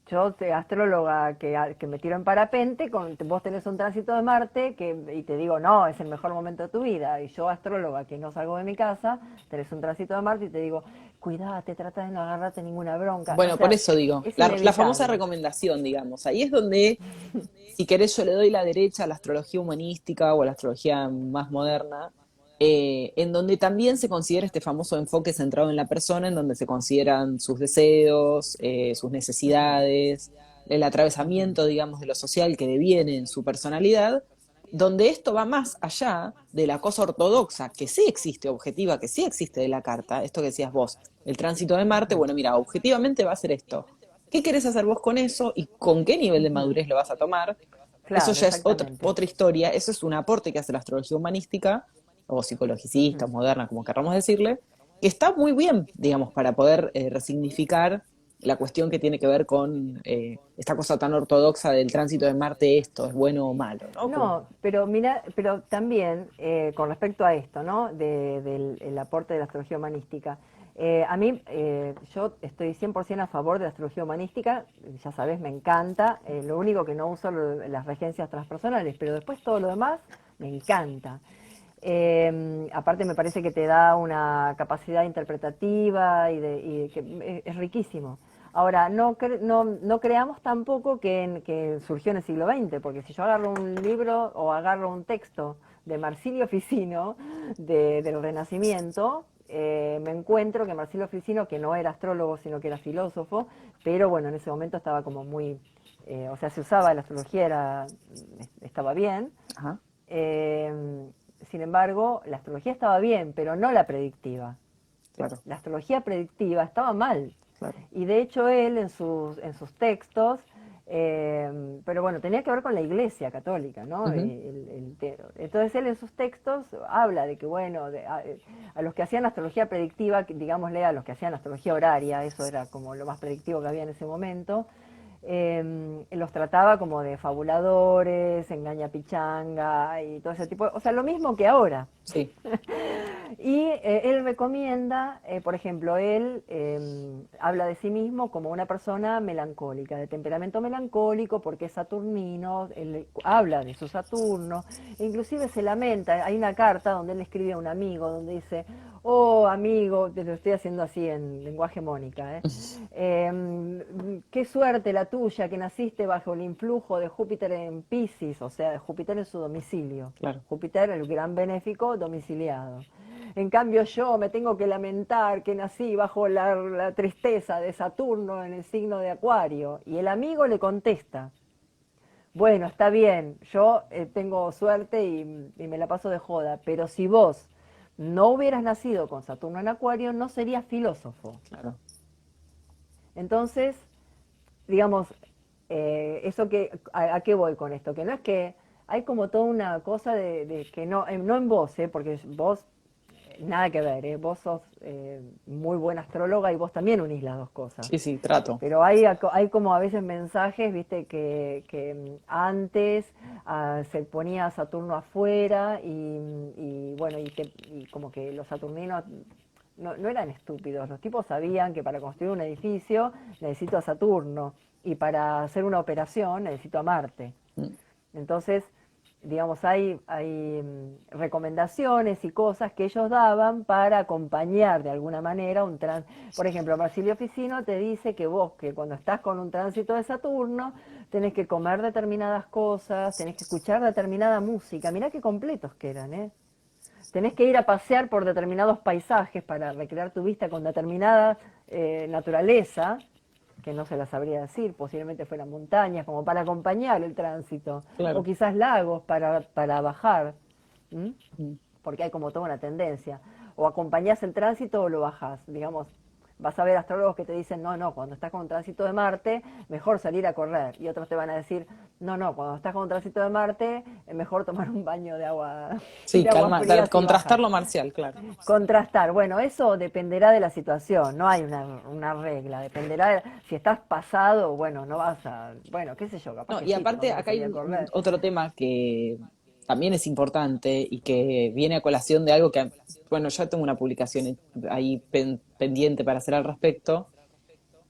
Yo, astróloga que me tiro en parapente, vos tenés un tránsito de Marte y te digo, no, es el mejor momento de tu vida. Y yo, astróloga que no salgo de mi casa, tenés un tránsito de Marte y te digo, cuidate, trata de no agarrarte ninguna bronca. O Bueno, por sea, eso digo, es la famosa inevitable. recomendación, digamos, ahí es donde, si querés, yo le doy la derecha a la astrología humanística o a la astrología más moderna, en donde también se considera este famoso enfoque centrado en la persona, en donde se consideran sus deseos, sus necesidades, el atravesamiento, digamos, de lo social que deviene en su personalidad, donde esto va más allá de la cosa ortodoxa, que sí existe, objetiva, que sí existe de la carta, esto que decías vos, el tránsito de Marte, bueno, mira, objetivamente va a ser esto. ¿Qué querés hacer vos con eso y con qué nivel de madurez lo vas a tomar? Eso Claro, ya es exactamente. otra historia, eso es un aporte que hace la astrología humanística, o psicologicista, o moderna, como querramos decirle, que está muy bien, digamos, para poder resignificar la cuestión que tiene que ver con esta cosa tan ortodoxa del tránsito de Marte, esto es bueno o malo, ¿no? Como, No, pero mira, pero también con respecto a esto, ¿no? Del el aporte de la astrología humanística. A mí, yo estoy 100% a favor de la astrología humanística, ya sabes, me encanta. Lo único que no uso las regencias transpersonales, pero después todo lo demás me encanta. Aparte me parece que te da una capacidad interpretativa y que es riquísimo. Ahora, no creamos tampoco que surgió en el siglo XX, porque si yo agarro un libro o agarro un texto de Marsilio Ficino del Renacimiento, me encuentro que Marsilio Ficino, que no era astrólogo, sino que era filósofo, pero bueno, en ese momento estaba como muy, o sea, se usaba la astrología, estaba bien. ajá, Eh, Sin embargo, la astrología estaba bien, pero no la predictiva. claro, La astrología predictiva estaba mal. claro. Y de hecho él en sus textos, pero bueno, tenía que ver con la Iglesia Católica, ¿no? Ujú, Entonces él en sus textos habla de que, bueno, a los que hacían astrología predictiva, digámosle a los que hacían astrología horaria, eso era como lo más predictivo que había en ese momento, los trataba como de fabuladores, engañapichanga y todo ese tipo, o sea, lo mismo que ahora. sí, Y él recomienda, por ejemplo, él habla de sí mismo como una persona melancólica, de temperamento melancólico, porque es saturnino, él habla de su Saturno, e inclusive se lamenta, hay una carta donde él escribe a un amigo, donde dice, oh amigo, te lo estoy haciendo así en lenguaje Mónica, qué suerte la tuya que naciste bajo el influjo de Júpiter en Piscis, o sea, de Júpiter en su domicilio. claro. Júpiter, el gran benéfico domiciliado. En cambio yo me tengo que lamentar que nací bajo la tristeza de Saturno en el signo de Acuario. Y el amigo le contesta, bueno, está bien, yo tengo suerte y me la paso de joda, pero si vos no hubieras nacido con Saturno en Acuario, no serías filósofo. Claro. Entonces, digamos, eso que, a qué voy con esto? Que no es que hay como toda una cosa de que no, no en vos, porque vos nada que ver, vos sos muy buena astróloga y vos también unís las dos cosas. Sí, sí, trato. Pero hay como a veces mensajes, viste, que antes se ponía Saturno afuera y bueno, y como que los saturninos no eran estúpidos, los tipos sabían que para construir un edificio necesito a Saturno y para hacer una operación necesito a Marte. Mm, Entonces, digamos, hay recomendaciones y cosas que ellos daban para acompañar de alguna manera un tránsito. Por ejemplo, Marsilio Ficino te dice que vos, que cuando estás con un tránsito de Saturno, tenés que comer determinadas cosas, tenés que escuchar determinada música. Mirá qué completos que eran, ¿eh? Tenés que ir a pasear por determinados paisajes para recrear tu vista con determinada naturaleza, que no se la sabría decir, posiblemente fueran montañas, como para acompañar el tránsito, o claro. quizás lagos para bajar, ¿m? Mm. Porque hay como toda una tendencia. O acompañás el tránsito o lo bajás, digamos. Vas a ver astrólogos que te dicen, no, no, cuando estás con un tránsito de Marte, mejor salir a correr. Y otros te van a decir, no, no, cuando estás con un tránsito de Marte, es mejor tomar un baño Sí, de aguas calma, frías y contrastar bajar. lo marcial, claro. Contrastar, bueno, eso dependerá de la situación, no hay una regla, dependerá de, si estás pasado, bueno, no vas a, bueno, qué sé yo, capaz No, que y sí, te aparte conviene acá hay salir a correr. otro tema que también es importante y que viene a colación de algo que, bueno, ya tengo una publicación ahí pendiente para hacer al respecto,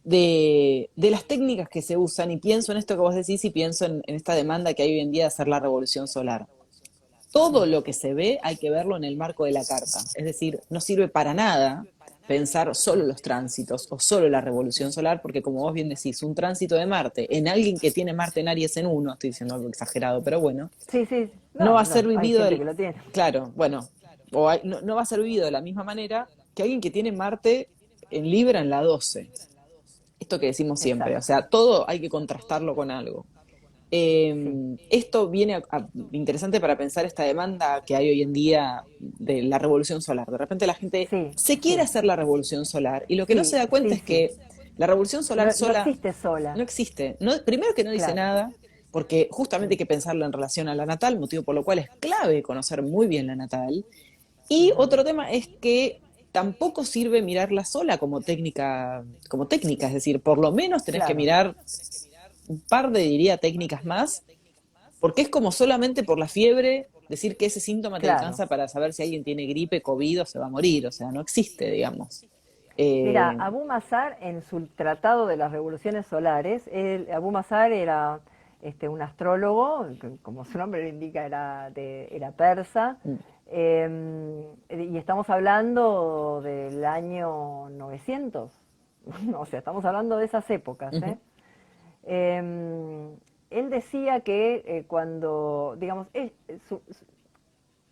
de las técnicas que se usan, y pienso en esto que vos decís y pienso en esta demanda que hay hoy en día de hacer la revolución solar. Todo Sí, lo que se ve hay que verlo en el marco de la carta. Es decir, no sirve para nada pensar solo los tránsitos o solo la revolución solar, porque como vos bien decís, un tránsito de Marte en alguien que tiene Marte en Aries en uno, estoy diciendo algo exagerado, pero bueno, sí, sí, no va no, a ser no, hay vivido, gente que lo tiene. claro, bueno, no va a ser vivido de la misma manera que alguien que tiene Marte en Libra en la 12. Esto que decimos siempre, o Exacto, sea, todo hay que contrastarlo con algo. sí, Esto viene interesante para pensar esta demanda que hay hoy en día de la revolución solar. De repente la gente sí, se quiere sí, hacer la revolución solar y lo que no se sí, da cuenta sí, es sí. que la revolución solar No, no sola existe sola, no existe. No, primero que no dice claro. nada, porque justamente hay Mm, que pensarlo en relación a la natal, motivo por lo cual es clave conocer muy bien la natal. Y ujú, otro tema es que tampoco sirve mirarla sola como técnica, es decir, por lo menos tenés que Claro, mirar un par de, diría, técnicas más, porque es como solamente por la fiebre decir que ese síntoma te claro. alcanza para saber si alguien tiene gripe, COVID o se va a morir, o sea, no existe, digamos. Mira, Eh, Abu Mazar en su Tratado de las Revoluciones Solares, Abu Mazar era un astrólogo, que, como su nombre lo indica, era persa, y estamos hablando del año 900, o sea, estamos hablando de esas épocas, ¿eh? Ujú, Él decía que cuando, digamos,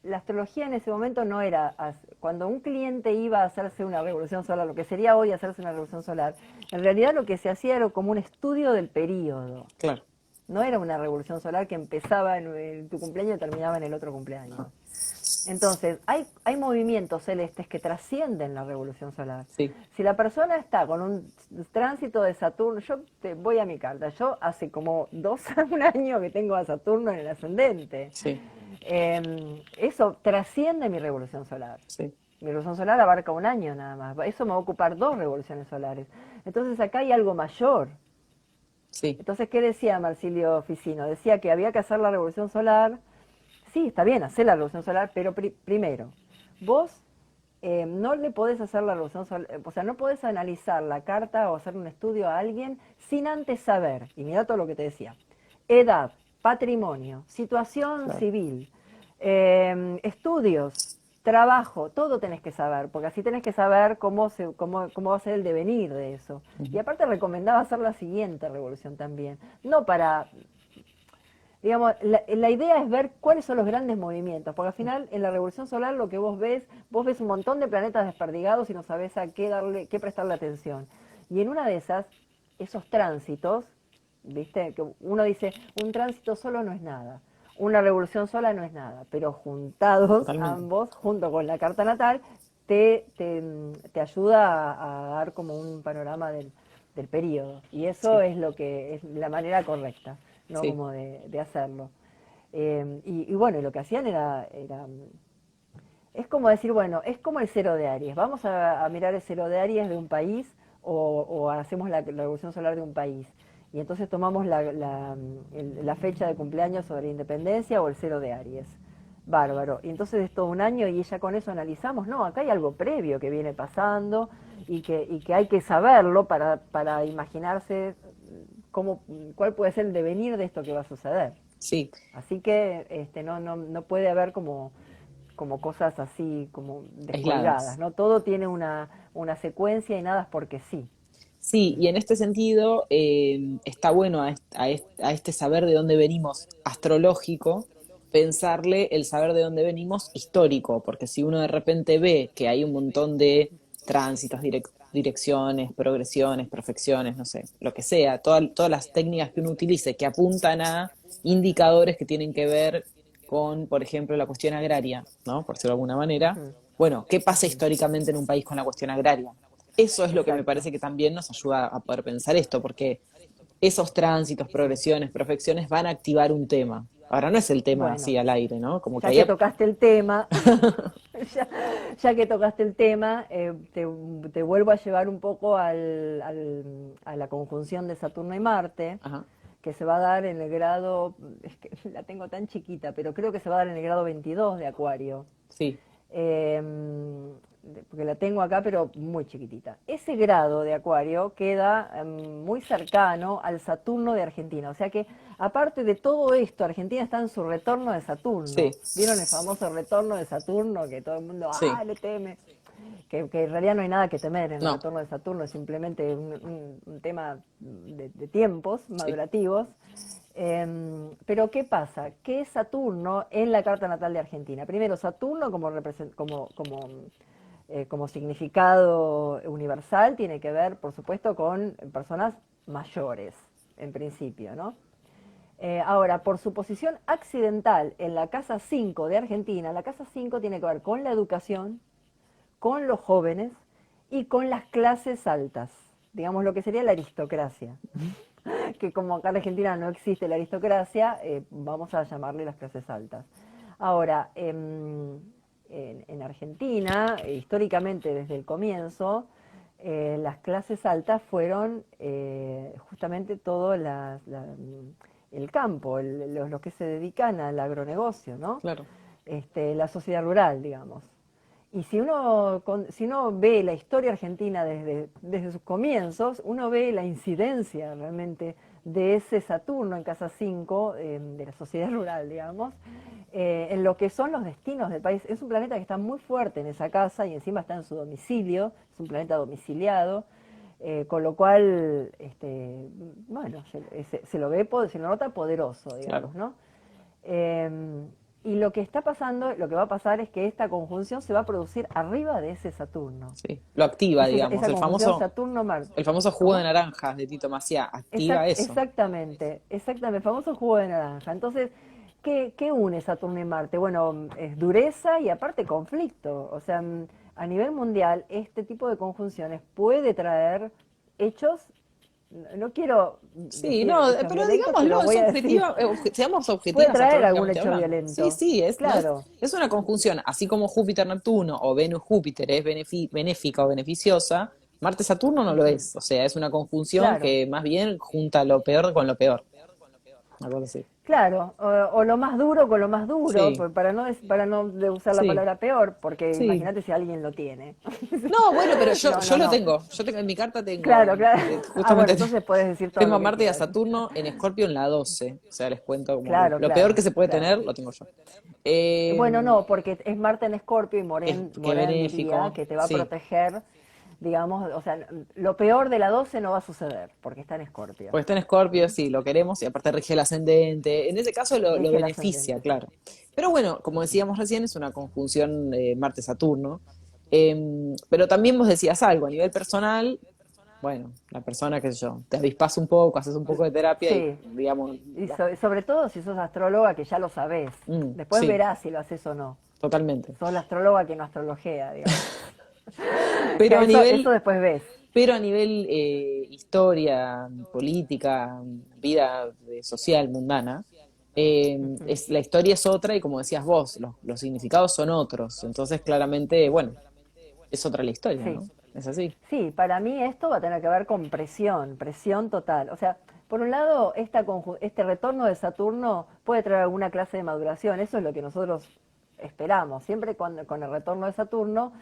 la astrología en ese momento no era, cuando un cliente iba a hacerse una revolución solar, lo que sería hoy hacerse una revolución solar, en realidad lo que se hacía era como un estudio del periodo. claro. No era una revolución solar que empezaba en tu cumpleaños y terminaba en el otro cumpleaños. Ajá, Entonces, hay movimientos celestes que trascienden la revolución solar. sí, Si la persona está con un tránsito de Saturno, yo te voy a mi carta, yo hace como un año que tengo a Saturno en el ascendente. sí, Eso trasciende mi revolución solar. sí, Mi revolución solar abarca un año nada más. Eso me va a ocupar 2 revoluciones solares. Entonces acá hay algo mayor. sí, Entonces, ¿qué decía Marsilio Ficino? Decía que había que hacer la revolución solar. Sí, está bien, hacer la revolución solar, pero primero, vos no le podés hacer la revolución solar, o sea, no podés analizar la carta o hacer un estudio a alguien sin antes saber, y mira todo lo que te decía, edad, patrimonio, situación claro. civil, estudios, trabajo, todo tenés que saber, porque así tenés que saber cómo va a ser el devenir de eso. Y Ujú, aparte recomendaba hacer la siguiente revolución también, no para, digamos, la idea es ver cuáles son los grandes movimientos, porque al final en la revolución solar lo que vos ves un montón de planetas desperdigados y no sabés a qué darle, qué prestarle atención. Y en una de esas, esos tránsitos, viste, que uno dice, un tránsito solo no es nada, una revolución sola no es nada, pero juntados totalmente. ambos, junto con la carta natal, te ayuda a dar como un panorama del periodo. Y eso Sí, es lo que es la manera correcta, ¿no? sí. Como de hacerlo. Y bueno, lo que hacían era, es como decir, bueno, es como el cero de Aries. Vamos a mirar el cero de Aries de un país o hacemos la revolución solar de un país. Y entonces tomamos la fecha de cumpleaños sobre la independencia o el cero de Aries. Bárbaro. Y entonces es todo un año y ya con eso analizamos, no, acá hay algo previo que viene pasando y que hay que saberlo para imaginarse cómo, cuál puede ser el devenir de esto que va a suceder. Sí, Así que no puede haber como cosas así, como descolgadas, aisladas. ¿no? Todo tiene una secuencia y nada es porque sí. Sí, y en este sentido está bueno a este saber de dónde venimos astrológico, pensarle el saber de dónde venimos histórico, porque si uno de repente ve que hay un montón de tránsitos, direcciones, progresiones, perfecciones, no sé, lo que sea, todas las técnicas que uno utilice que apuntan a indicadores que tienen que ver con, por ejemplo, la cuestión agraria, ¿no? Por decirlo de alguna manera. Ujú, Bueno, ¿qué pasa ujú. históricamente en un país con la cuestión agraria? Eso es lo que me Exacto. parece que también nos ayuda a poder pensar esto, porque esos tránsitos, progresiones, perfecciones van a activar un tema. Ahora no es el tema Bueno, así al aire, ¿no? Como que ya ahí... que tocaste el tema, ya, ya que tocaste el tema, te vuelvo a llevar un poco a la conjunción de Saturno y Marte, Ajá, que se va a dar en el grado, es que la tengo tan chiquita, pero creo que se va a dar en el grado 22 de Acuario. sí, eh, porque la tengo acá, pero muy chiquitita. Ese grado de Acuario queda muy cercano al Saturno de Argentina. O sea que, aparte de todo esto, Argentina está en su retorno de Saturno. sí, ¿Vieron el famoso retorno de Saturno que todo el mundo, sí, le teme? Que en realidad no hay nada que temer en el no, retorno de Saturno, es simplemente un tema de tiempos sí, madurativos. Pero ¿qué pasa? ¿Qué es Saturno en la carta natal de Argentina? Primero, Saturno como significado universal tiene que ver, por supuesto, con personas mayores, en principio, ¿no? Ahora, por su posición accidental en la casa 5 de Argentina, la casa 5 tiene que ver con la educación, con los jóvenes y con las clases altas, digamos lo que sería la aristocracia, que como acá en Argentina no existe la aristocracia, vamos a llamarle las clases altas. Ahora, en Argentina, históricamente desde el comienzo, las clases altas fueron justamente todo el campo, los que se dedican al agronegocio, ¿no? Claro, La sociedad rural, digamos. Y si uno ve la historia argentina desde sus comienzos, uno ve la incidencia realmente de ese Saturno en casa 5 de la sociedad rural, digamos, en lo que son los destinos del país. Es un planeta que está muy fuerte en esa casa y encima está en su domicilio, es un planeta domiciliado, con lo cual, bueno, se lo ve, se lo nota poderoso, claro. digamos, ¿no? Eh, y lo que está pasando, lo que va a pasar es que esta conjunción se va a producir arriba de ese Saturno. Sí, lo activa, digamos. Esa conjunción Saturno-Marte. El famoso jugo de ¿Cómo? naranjas de Tito Maciá activa eso. Exactamente, exactamente, el famoso jugo de naranja. Entonces, ¿qué une Saturno y Marte? Bueno, es dureza y aparte conflicto. O sea, a nivel mundial, este tipo de conjunciones puede traer hechos, no quiero Sí, decir no, hechos pero violentos, digámoslo, pero es voy a decir, objetiva, seamos puede objetivas traer algún astrológicamente hecho hablando. Sí, violento. sí, no es, Claro, es una conjunción, así como Júpiter-Neptuno o Venus-Júpiter es benéfica o beneficiosa, Marte-Saturno no lo es. O sea, es una conjunción claro. que más bien junta lo peor con lo peor. Una cosa así. Claro, o lo más duro con lo más duro, Sí, para no usar la sí, palabra peor, porque sí. imagínate si alguien lo tiene. No, bueno, pero No, yo no, lo no. tengo. Yo tengo en mi carta Claro, claro. Ah, bueno, justamente entonces puedes decir todo tengo a lo que Marte y a quieras. Saturno en Escorpio en la 12. O sea, les cuento como Claro, lo peor claro, que se puede claro. tener, lo tengo yo. Eh, Bueno, no, porque es Marte en Escorpio y que Morán diría benéfico, que te va a sí. proteger, digamos, o sea, lo peor de la 12 no va a suceder, porque está en Escorpio. Porque está en Escorpio, ¿Mm? sí, lo queremos y aparte rige el ascendente. En ese caso lo Rige el beneficia, ascendente. claro. Pero bueno, como decíamos recién, es una conjunción Marte-Saturno. Pero también vos decías algo, a nivel personal, bueno, la persona, qué sé yo, te avispas un poco, haces un poco de terapia y, Sí, digamos, y sobre todo si sos astróloga, que ya lo sabés. Después sí, verás si lo haces o no. totalmente. Sos la astróloga que no astrologea, digamos. Pero a Eso nivel, después ves. pero a nivel historia, política, vida social, mundana, la historia es otra y como decías vos, los significados son otros. Entonces, claramente, bueno, es otra la historia, Sí. ¿no? Es así. Sí, para mí esto va a tener que ver con presión, presión total. O sea, por un lado, este retorno de Saturno puede traer alguna clase de maduración, eso es lo que nosotros esperamos. Siempre con el retorno de Saturno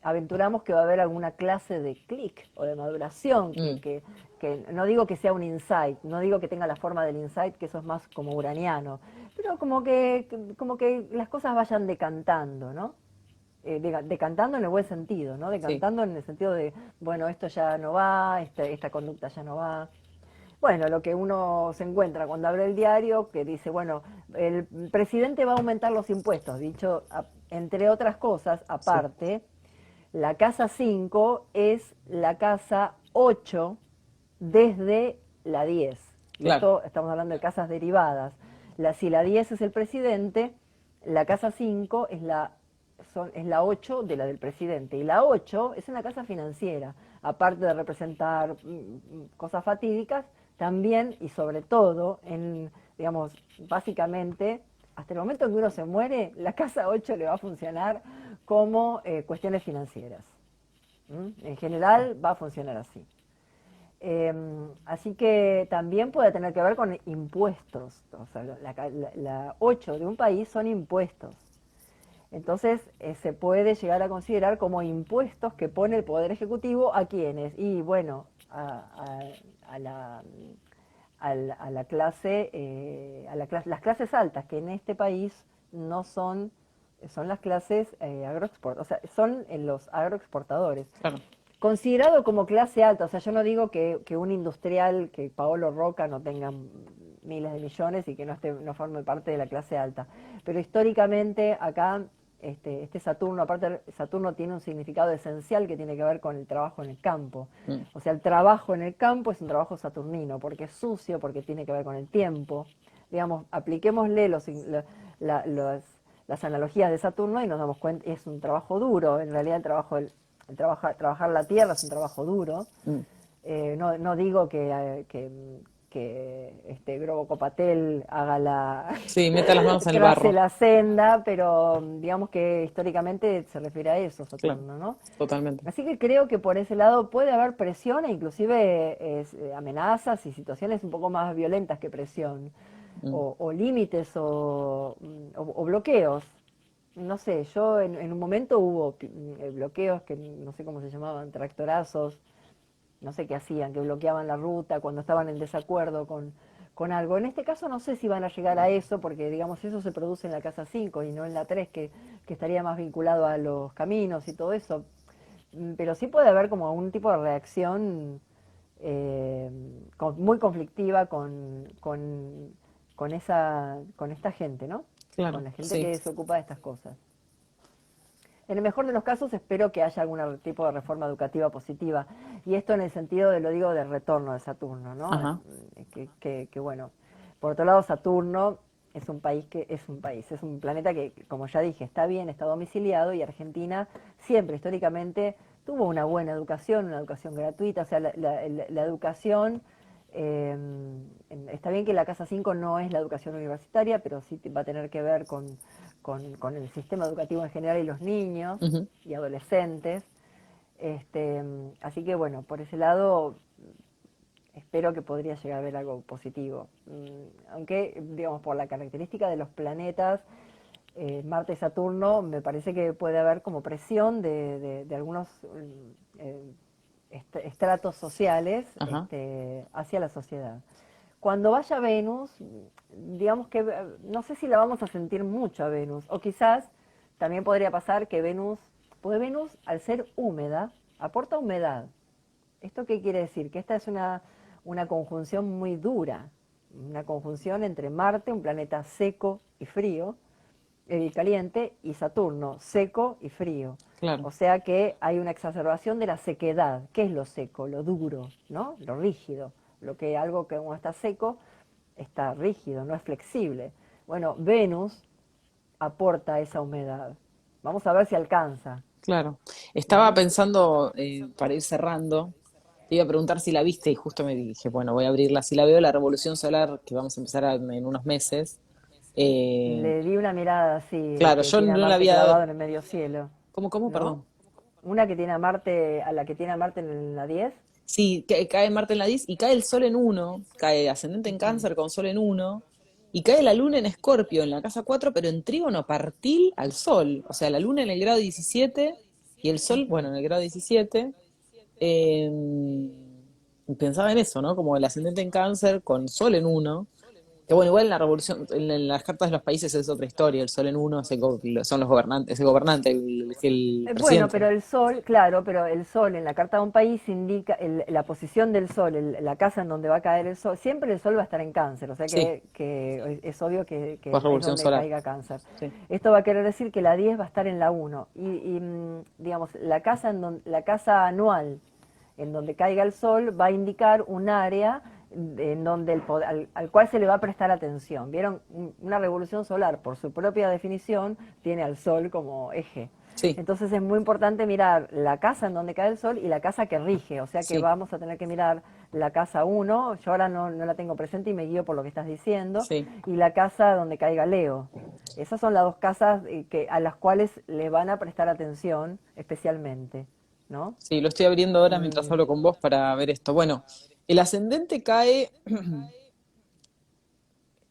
aventuramos que va a haber alguna clase de clic o de maduración, Mm, que no digo que sea un insight, no digo que tenga la forma del insight, que eso es más como uraniano, pero como que las cosas vayan decantando, ¿no? Decantando en el buen sentido, ¿no? sí, Decantando en el sentido de, bueno, esto ya no va, esta conducta ya no va. Bueno, lo que uno se encuentra cuando abre el diario, que dice, bueno, el presidente va a aumentar los impuestos, dicho, entre otras cosas, sí, aparte, la casa 5 es la casa 8 desde la 10. Y claro, esto estamos hablando de casas derivadas. Si la 10 es el presidente, la casa 5 es la 8 de la del presidente. Y la 8 es una casa financiera. Aparte de representar cosas fatídicas, también y sobre todo, digamos, básicamente, hasta el momento en que uno se muere, la casa 8 le va a funcionar como cuestiones financieras. En general va a funcionar así. Así que también puede tener que ver con impuestos. O sea, la 8 de un país son impuestos. Entonces se puede llegar a considerar como impuestos que pone el Poder Ejecutivo a quienes. Y bueno, a la, a la clase, las clases altas, que en este país no son, son las clases agroexportadoras, o sea, son los agroexportadores. claro. Considerado como clase alta, o sea, yo no digo que un industrial, que Paolo Roca no tenga miles de millones y que no forme parte de la clase alta, pero históricamente acá este Saturno, aparte Saturno tiene un significado esencial que tiene que ver con el trabajo en el campo. Mm, O sea, el trabajo en el campo es un trabajo saturnino, porque es sucio, porque tiene que ver con el tiempo. Digamos, apliquémosle las analogías de Saturno y nos damos cuenta, es un trabajo duro, en realidad trabajar la tierra es un trabajo duro. mm, No digo Grobo Copatel haga Sí, meta las manos en el trace barro, la senda, pero digamos que históricamente se refiere a eso, claro, Saturno, ¿no? totalmente. Así que creo que por ese lado puede haber presión e inclusive amenazas y situaciones un poco más violentas que presión, Mm. o límites o bloqueos. No sé, yo en un momento hubo bloqueos que no sé cómo se llamaban, tractorazos, no sé qué hacían, que bloqueaban la ruta cuando estaban en desacuerdo con algo. En este caso no sé si van a llegar a eso, porque digamos eso se produce en la casa 5 y no en la 3 que estaría más vinculado a los caminos y todo eso. Pero sí puede haber como un tipo de reacción eh, muy conflictiva con esta gente, ¿no? Con Claro, la gente sí. que se ocupa de estas cosas. En el mejor de los casos espero que haya algún tipo de reforma educativa positiva. Y esto en el sentido de, lo digo, del retorno de Saturno, ¿no? Ajá. Que bueno, por otro lado Saturno es un planeta que, como ya dije, está bien, está domiciliado y Argentina siempre históricamente tuvo una educación gratuita, o sea, la educación eh, está bien que la Casa 5 no es la educación universitaria, pero sí va a tener que ver con el sistema educativo en general y los niños Ujú. y adolescentes. Así que bueno, por ese lado espero que podría llegar a haber algo positivo. Aunque, digamos, por la característica de los planetas, Marte y Saturno, me parece que puede haber como presión de algunos estratos sociales Ajá. hacia la sociedad. Cuando vaya Venus, digamos que no sé si la vamos a sentir mucho a Venus, o quizás también podría pasar que Venus, pues Venus al ser húmeda, aporta humedad. ¿Esto qué quiere decir? Que esta es una conjunción muy dura, una conjunción entre Marte, un planeta seco y frío, caliente, y Saturno, seco y frío. Claro. O sea que hay una exacerbación de la sequedad. ¿Qué es lo seco? Lo duro, ¿no? Lo rígido. Lo que algo que uno está seco está rígido, no es flexible. Bueno, Venus aporta esa humedad. Vamos a ver si alcanza, Claro. Estaba ¿no? pensando, para ir cerrando, te iba a preguntar si la viste y justo me dije, bueno, voy a abrirla. Si la veo, la revolución solar, que vamos a empezar en unos meses. Eh, Le di una mirada así, claro, que yo tiene a no la Marte había... clavado en el medio cielo, ¿Cómo? ¿no? Perdón. Una que tiene a Marte, a la que tiene a Marte en la 10. Sí, cae Marte en la 10 y cae el Sol en uno, cae ascendente en Ujú. Cáncer con Sol en uno, y cae la Luna en Escorpio, en la casa 4 pero en trígono partil al Sol. O sea, la Luna en el grado 17 y el Sol, bueno, Ujú. en el grado 17. Eh, Pensaba en eso, ¿no? Como el ascendente en Cáncer con Sol en uno. Que bueno, igual en la revolución, en las cartas de los países es otra historia. El Sol en uno son los gobernantes, es el gobernante, el Bueno, presidente. pero el Sol, claro, pero el Sol en la carta de un país indica la posición del Sol, la casa en donde va a caer el Sol. Siempre el Sol va a estar en Cáncer, o sea Sí, que es obvio que post es revolución donde solar. caiga Cáncer. Sí, Esto va a querer decir que la 10 va a estar en la uno. Digamos, la casa anual en donde caiga el Sol va a indicar un área en donde al cual se le va a prestar atención. ¿Vieron? Una revolución solar, por su propia definición, tiene al Sol como eje. sí, Entonces es muy importante mirar la casa en donde cae el sol y la casa que rige, o sea que sí, vamos a tener que mirar la casa uno. Yo ahora no la tengo presente y me guío por lo que estás diciendo, sí. y la casa donde caiga Leo. Esas son las dos casas a las cuales le van a prestar atención especialmente, ¿no? Sí, lo estoy abriendo ahora mientras Y hablo con vos para ver esto. Bueno, el ascendente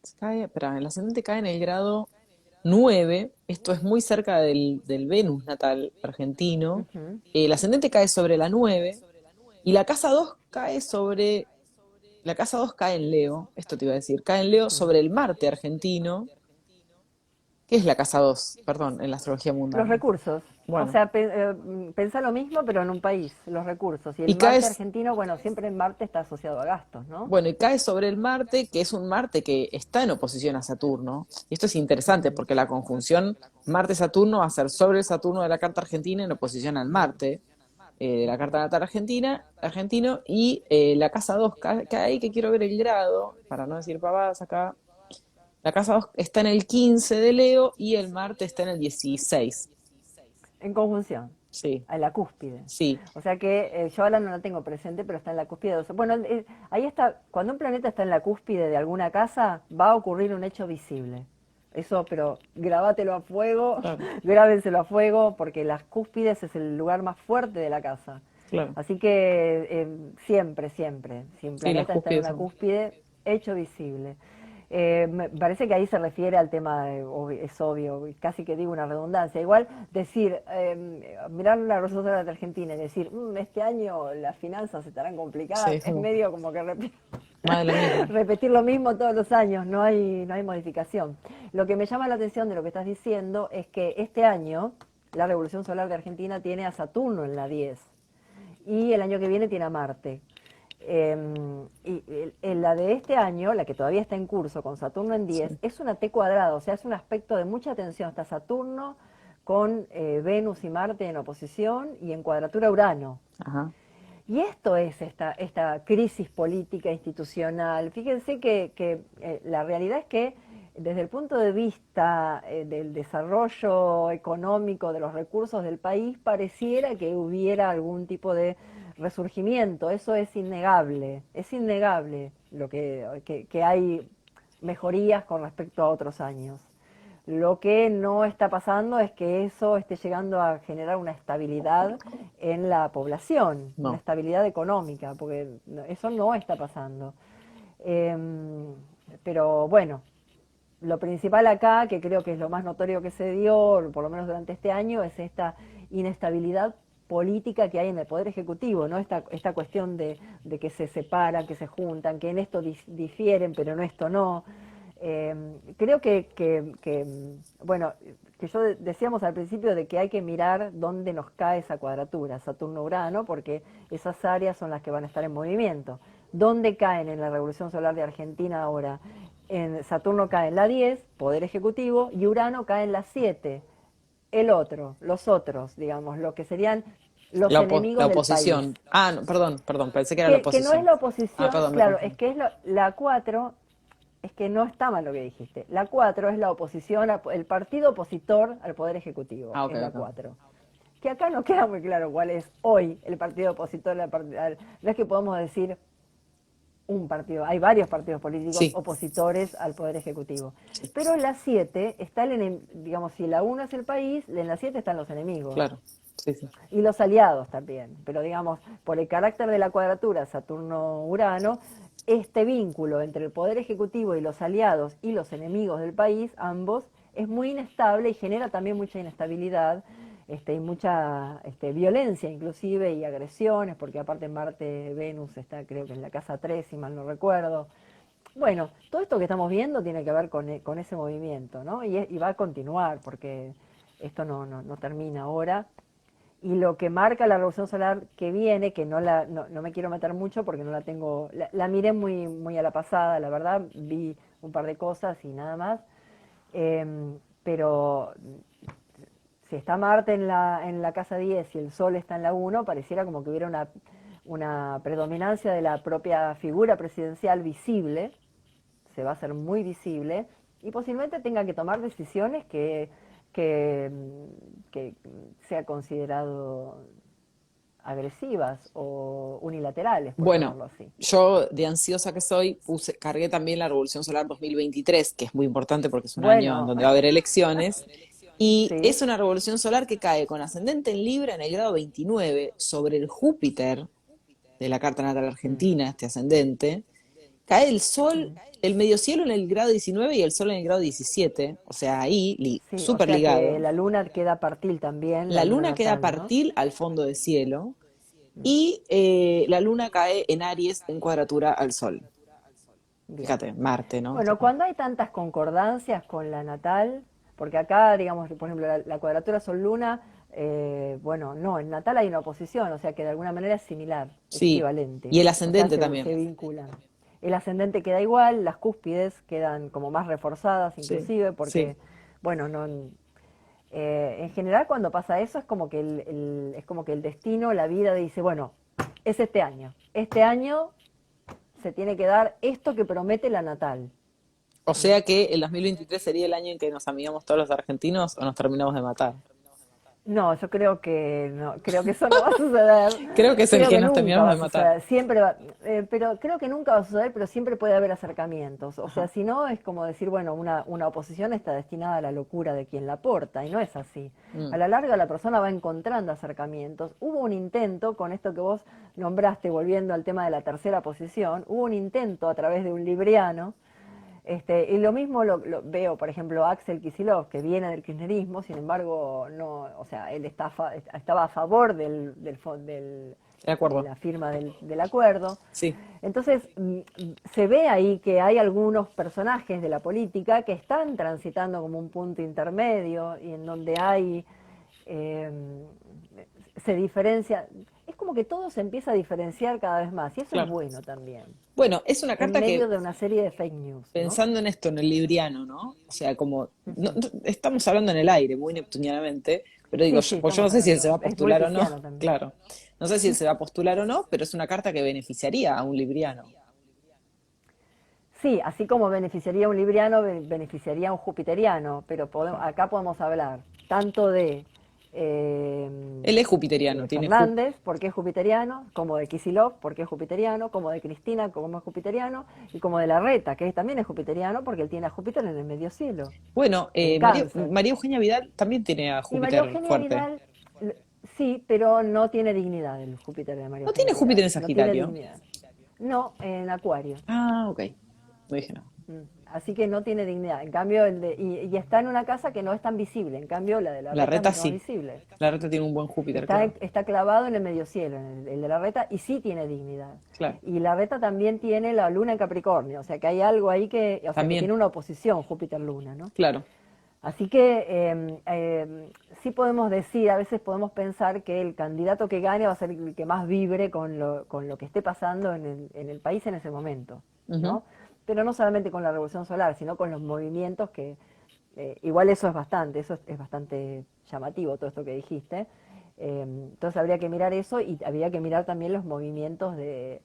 espera, el ascendente cae en el grado 9. Esto es muy cerca del Venus natal argentino. ujú, El ascendente cae sobre la 9 y la casa 2 cae en Leo, esto te iba a decir, cae en Leo ujú. sobre el Marte argentino. ¿Qué es la casa 2? Perdón, en la astrología Los mundana. recursos. O Bueno, sea, pensá lo mismo, pero en un país, los recursos. Y el y cae Marte argentino, bueno, siempre en Marte está asociado a gastos, ¿no? Bueno, y cae sobre el Marte, que es un Marte que está en oposición a Saturno. Y esto es interesante Ujú. porque la conjunción Marte-Saturno va a ser sobre el Saturno de la carta argentina en oposición al Marte de la carta natal argentino, y la casa 2 cae ahí, que quiero ver el grado, para no decir pavadas acá. La casa 2 está en el 15 de Leo y el Marte está en el 16. En conjunción. sí, en la cúspide. sí, O sea que yo ahora no la tengo presente, pero está en la cúspide. Bueno, ahí está, cuando un planeta está en la cúspide de alguna casa, va a ocurrir un hecho visible. Eso, pero grabátelo a fuego, claro, grábenselo a fuego, porque las cúspides es el lugar más fuerte de la casa. claro. Así que siempre, siempre, si un Sí, las planeta está en cúspides una son. cúspide, hecho visible. Me parece que ahí se refiere al tema, es obvio, casi que digo una redundancia. Igual decir, mirar la Revolución de Argentina y decir, este año las finanzas estarán Sí, complicadas, es es como medio como que más de lo mismo. repetir lo mismo todos los años, no hay modificación. Lo que me llama la atención de lo que estás diciendo es que este año la Revolución Solar de Argentina tiene a Saturno en la 10 y el año que viene tiene a Marte. Y en la de este año, la que todavía está en curso con Saturno en Sí. 10, es una T cuadrada, o sea, es un aspecto de mucha tensión. Está Saturno con Venus y Marte en oposición y en cuadratura Urano. Ajá. Y esto es esta crisis política institucional. Fíjense que la realidad es que desde el punto de vista del desarrollo económico de los recursos del país, pareciera que hubiera algún tipo de resurgimiento. Eso es innegable lo que hay mejorías con respecto a otros años. Lo que no está pasando es que eso esté llegando a generar una estabilidad en la población, una No. estabilidad económica, porque eso no está pasando. Eh, pero bueno, lo principal acá, que creo que es lo más notorio que se dio, por lo menos durante este año, es esta inestabilidad política que hay en el Poder Ejecutivo, ¿no? Esta cuestión de que se separan, que se juntan, que en esto difieren, pero en esto no. Creo bueno, que yo decíamos al principio de que hay que mirar dónde nos cae esa cuadratura, Saturno-Urano, porque esas áreas son las que van a estar en movimiento. ¿Dónde caen en la Revolución Solar de Argentina ahora? En Saturno cae en la 10, Poder Ejecutivo, y Urano cae en la 7, el otro, los otros, digamos, lo que serían los La enemigos del país. oposición. Ah, no, perdón, perdón, pensé que era la Que no es oposición. la Ah, oposición, perdón, me claro, es confundí. que es la 4 es que no está mal lo que dijiste. La 4 es la oposición, el partido opositor al Poder Ejecutivo, Ah, ok, es la ok. 4. Que acá no queda muy claro cuál es hoy el partido opositor no es que podemos decir un partido, hay varios partidos políticos Sí, opositores al Poder Ejecutivo. sí, Pero en la 7 está digamos, si la 1 es el país, en la 7 están los enemigos claro. Sí, sí. y los aliados también. Pero digamos, por el carácter de la cuadratura Saturno-Urano, este vínculo entre el Poder Ejecutivo y los aliados y los enemigos del país, ambos, es muy inestable y genera también mucha inestabilidad y mucha violencia inclusive y agresiones, porque aparte Marte, Venus está creo que en la casa 3 si mal no recuerdo. Bueno, todo esto que estamos viendo tiene que ver con ese movimiento, ¿no? Y va a continuar, porque esto no termina ahora. Y lo que marca la revolución solar que viene, que no me quiero meter mucho porque no la tengo, la miré muy a la pasada, la verdad, vi un par de cosas y nada más. Pero si está Marte en la casa 10 y el Sol está en la 1, pareciera como que hubiera una predominancia de la propia figura presidencial visible, se va a hacer muy visible, y posiblemente tenga que tomar decisiones que, que sea considerado agresivas o unilaterales, por Bueno, llamarlo así. yo de ansiosa que soy, cargué también la Revolución Solar 2023, que es muy importante porque es un año en Bueno, donde va a haber elecciones, y sí, es una revolución solar que cae con ascendente en Libra en el grado 29 sobre el Júpiter de la carta natal argentina, este ascendente. Cae el Sol, el medio cielo en el grado 19 y el Sol en el grado 17, o sea, ahí sí, o súper sea que ligado. la luna queda partil también, la La luna luna queda natal, ¿no? partil al fondo del cielo y la luna cae en Aries en cuadratura al Sol. Bien. Fíjate, Marte, ¿no? Bueno, cuando hay tantas concordancias con la natal, porque acá, digamos, por ejemplo, la cuadratura Sol-Luna, bueno, no, en natal hay una oposición, o sea que de alguna manera es similar, es Sí. equivalente, Y el o sea, ascendente se también. vinculan. El ascendente queda igual, las cúspides quedan como más reforzadas Sí, inclusive, sí. porque, bueno, en general cuando pasa eso es como que es como que el destino, la vida dice, bueno, es este año se tiene que dar esto que promete la natal. O sea que el 2023 sería el año en que nos amigamos todos los argentinos o nos terminamos de matar. No, yo creo que no, creo que eso no va a suceder. Creo que es el Creo que que nos nunca terminamos va de a matar. suceder. Siempre va, pero creo que nunca va a suceder, pero siempre puede haber acercamientos. O sea, Ajá. si no, es como decir, bueno, una oposición está destinada a la locura de quien la porta, y no es así. A Mm. la larga la persona va encontrando acercamientos. Hubo un intento, con esto que vos nombraste, volviendo al tema de la tercera posición, hubo un intento a través de un libriano y lo mismo lo veo, por ejemplo, Axel Kicillof, que viene del kirchnerismo, sin embargo, no, o sea, él estaba a favor De de acuerdo. la firma del acuerdo. Sí. Entonces, se ve ahí que hay algunos personajes de la política que están transitando como un punto intermedio y en donde hay eh, se diferencia, es como que todo se empieza a diferenciar cada vez más y eso es Claro. bueno también, Bueno, es una en carta medio que, de una serie de fake news, ¿no? pensando en esto, en el libriano, ¿no? O sea, como, Ujú. estamos hablando en el aire, muy neptunianamente, pero digo, Sí, sí, pues yo no estamos sé si él se va hablando, a es muy postular o no, pisciano también. claro. No sé si él se va a postular o no, pero es una carta que beneficiaría a un libriano. Sí, así como beneficiaría a un libriano, beneficiaría a un jupiteriano, pero acá podemos hablar tanto eh, Él es jupiteriano, de tiene Fernández, porque es jupiteriano, como de Kicillof, porque es jupiteriano, como de Cristina, como es jupiteriano, y como de Larreta, que también es jupiteriano, porque él tiene a Júpiter en el medio cielo, Bueno, en María, Cáncer. María Eugenia Vidal también tiene a Y María Júpiter Eugenia fuerte. Vidal, sí, pero no tiene dignidad el Júpiter de María ¿No Eugenia tiene Júpiter Vidal, en no tiene Sagitario? dignidad. No, en Acuario. Ah, ok. No dije nada. Así que no tiene dignidad. En cambio, y está en una casa que no es tan visible. En cambio, la de la La reta es reta mucho más sí. visible. La reta tiene un buen Júpiter, Está, claro. está clavado en el medio cielo, en el de la reta, y sí tiene dignidad. Claro. Y la reta también tiene la luna en Capricornio, o sea que hay algo ahí que, o sea que También, tiene una oposición Júpiter-Luna, ¿no? claro. Así que sí podemos decir, a veces podemos pensar que el candidato que gane va a ser el que más vibre con lo que esté pasando en el país en ese momento, Ujú. ¿no? Pero no solamente con la revolución solar, sino con los movimientos que, igual eso es bastante llamativo, todo esto que dijiste. Entonces habría que mirar eso y habría que mirar también los movimientos del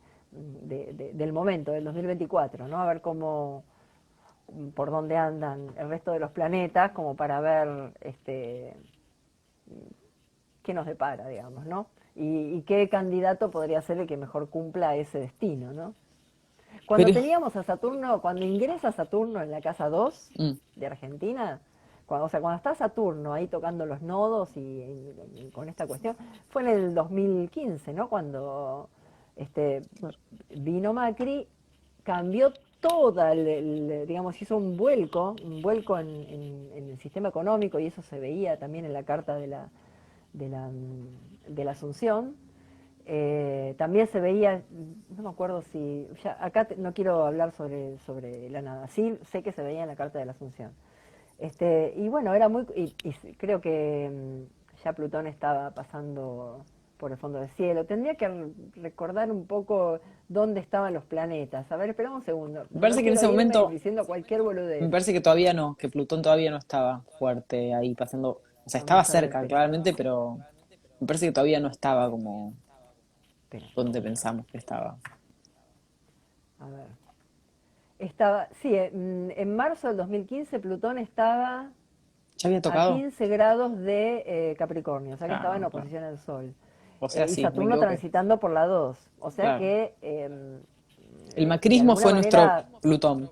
momento, del 2024, ¿no? A ver cómo, por dónde andan el resto de los planetas, como para ver qué nos depara, digamos, ¿no? Y qué candidato podría ser el que mejor cumpla ese destino, ¿no? Cuando Pero, teníamos a Saturno, cuando ingresa Saturno en la casa 2 mm, de Argentina, cuando, o sea, cuando está Saturno ahí tocando los nodos con esta cuestión, fue en el 2015, ¿no? Cuando claro. vino Macri, cambió toda, digamos, hizo un vuelco en el sistema económico y eso se veía también en la carta de la Asunción. También se veía, no me acuerdo si, ya, acá no quiero hablar sobre la nada, sí sé que se veía en la carta de la Asunción. Y bueno, era muy, y creo que ya Plutón estaba pasando por el fondo del cielo. Tendría que recordar un poco dónde estaban los planetas. A ver, espera un segundo. Me No parece que en quiero ese irme momento, diciendo cualquier me boludez. parece que todavía no, que Plutón todavía no estaba fuerte ahí pasando. O sea, estaba Vamos a ver, cerca, espera. claramente, pero me parece que todavía no estaba como Espera, donde pensamos que estaba. a ver. Estaba, sí, en marzo del 2015 Plutón estaba ¿Ya había a tocado? 15 grados de Capricornio, o sea que estaba en Ah, claro. oposición al Sol. O sea, Y sí, me Saturno equivoqué. transitando por la 2, o sea Claro. que El de macrismo alguna fue nuestro manera Plutón.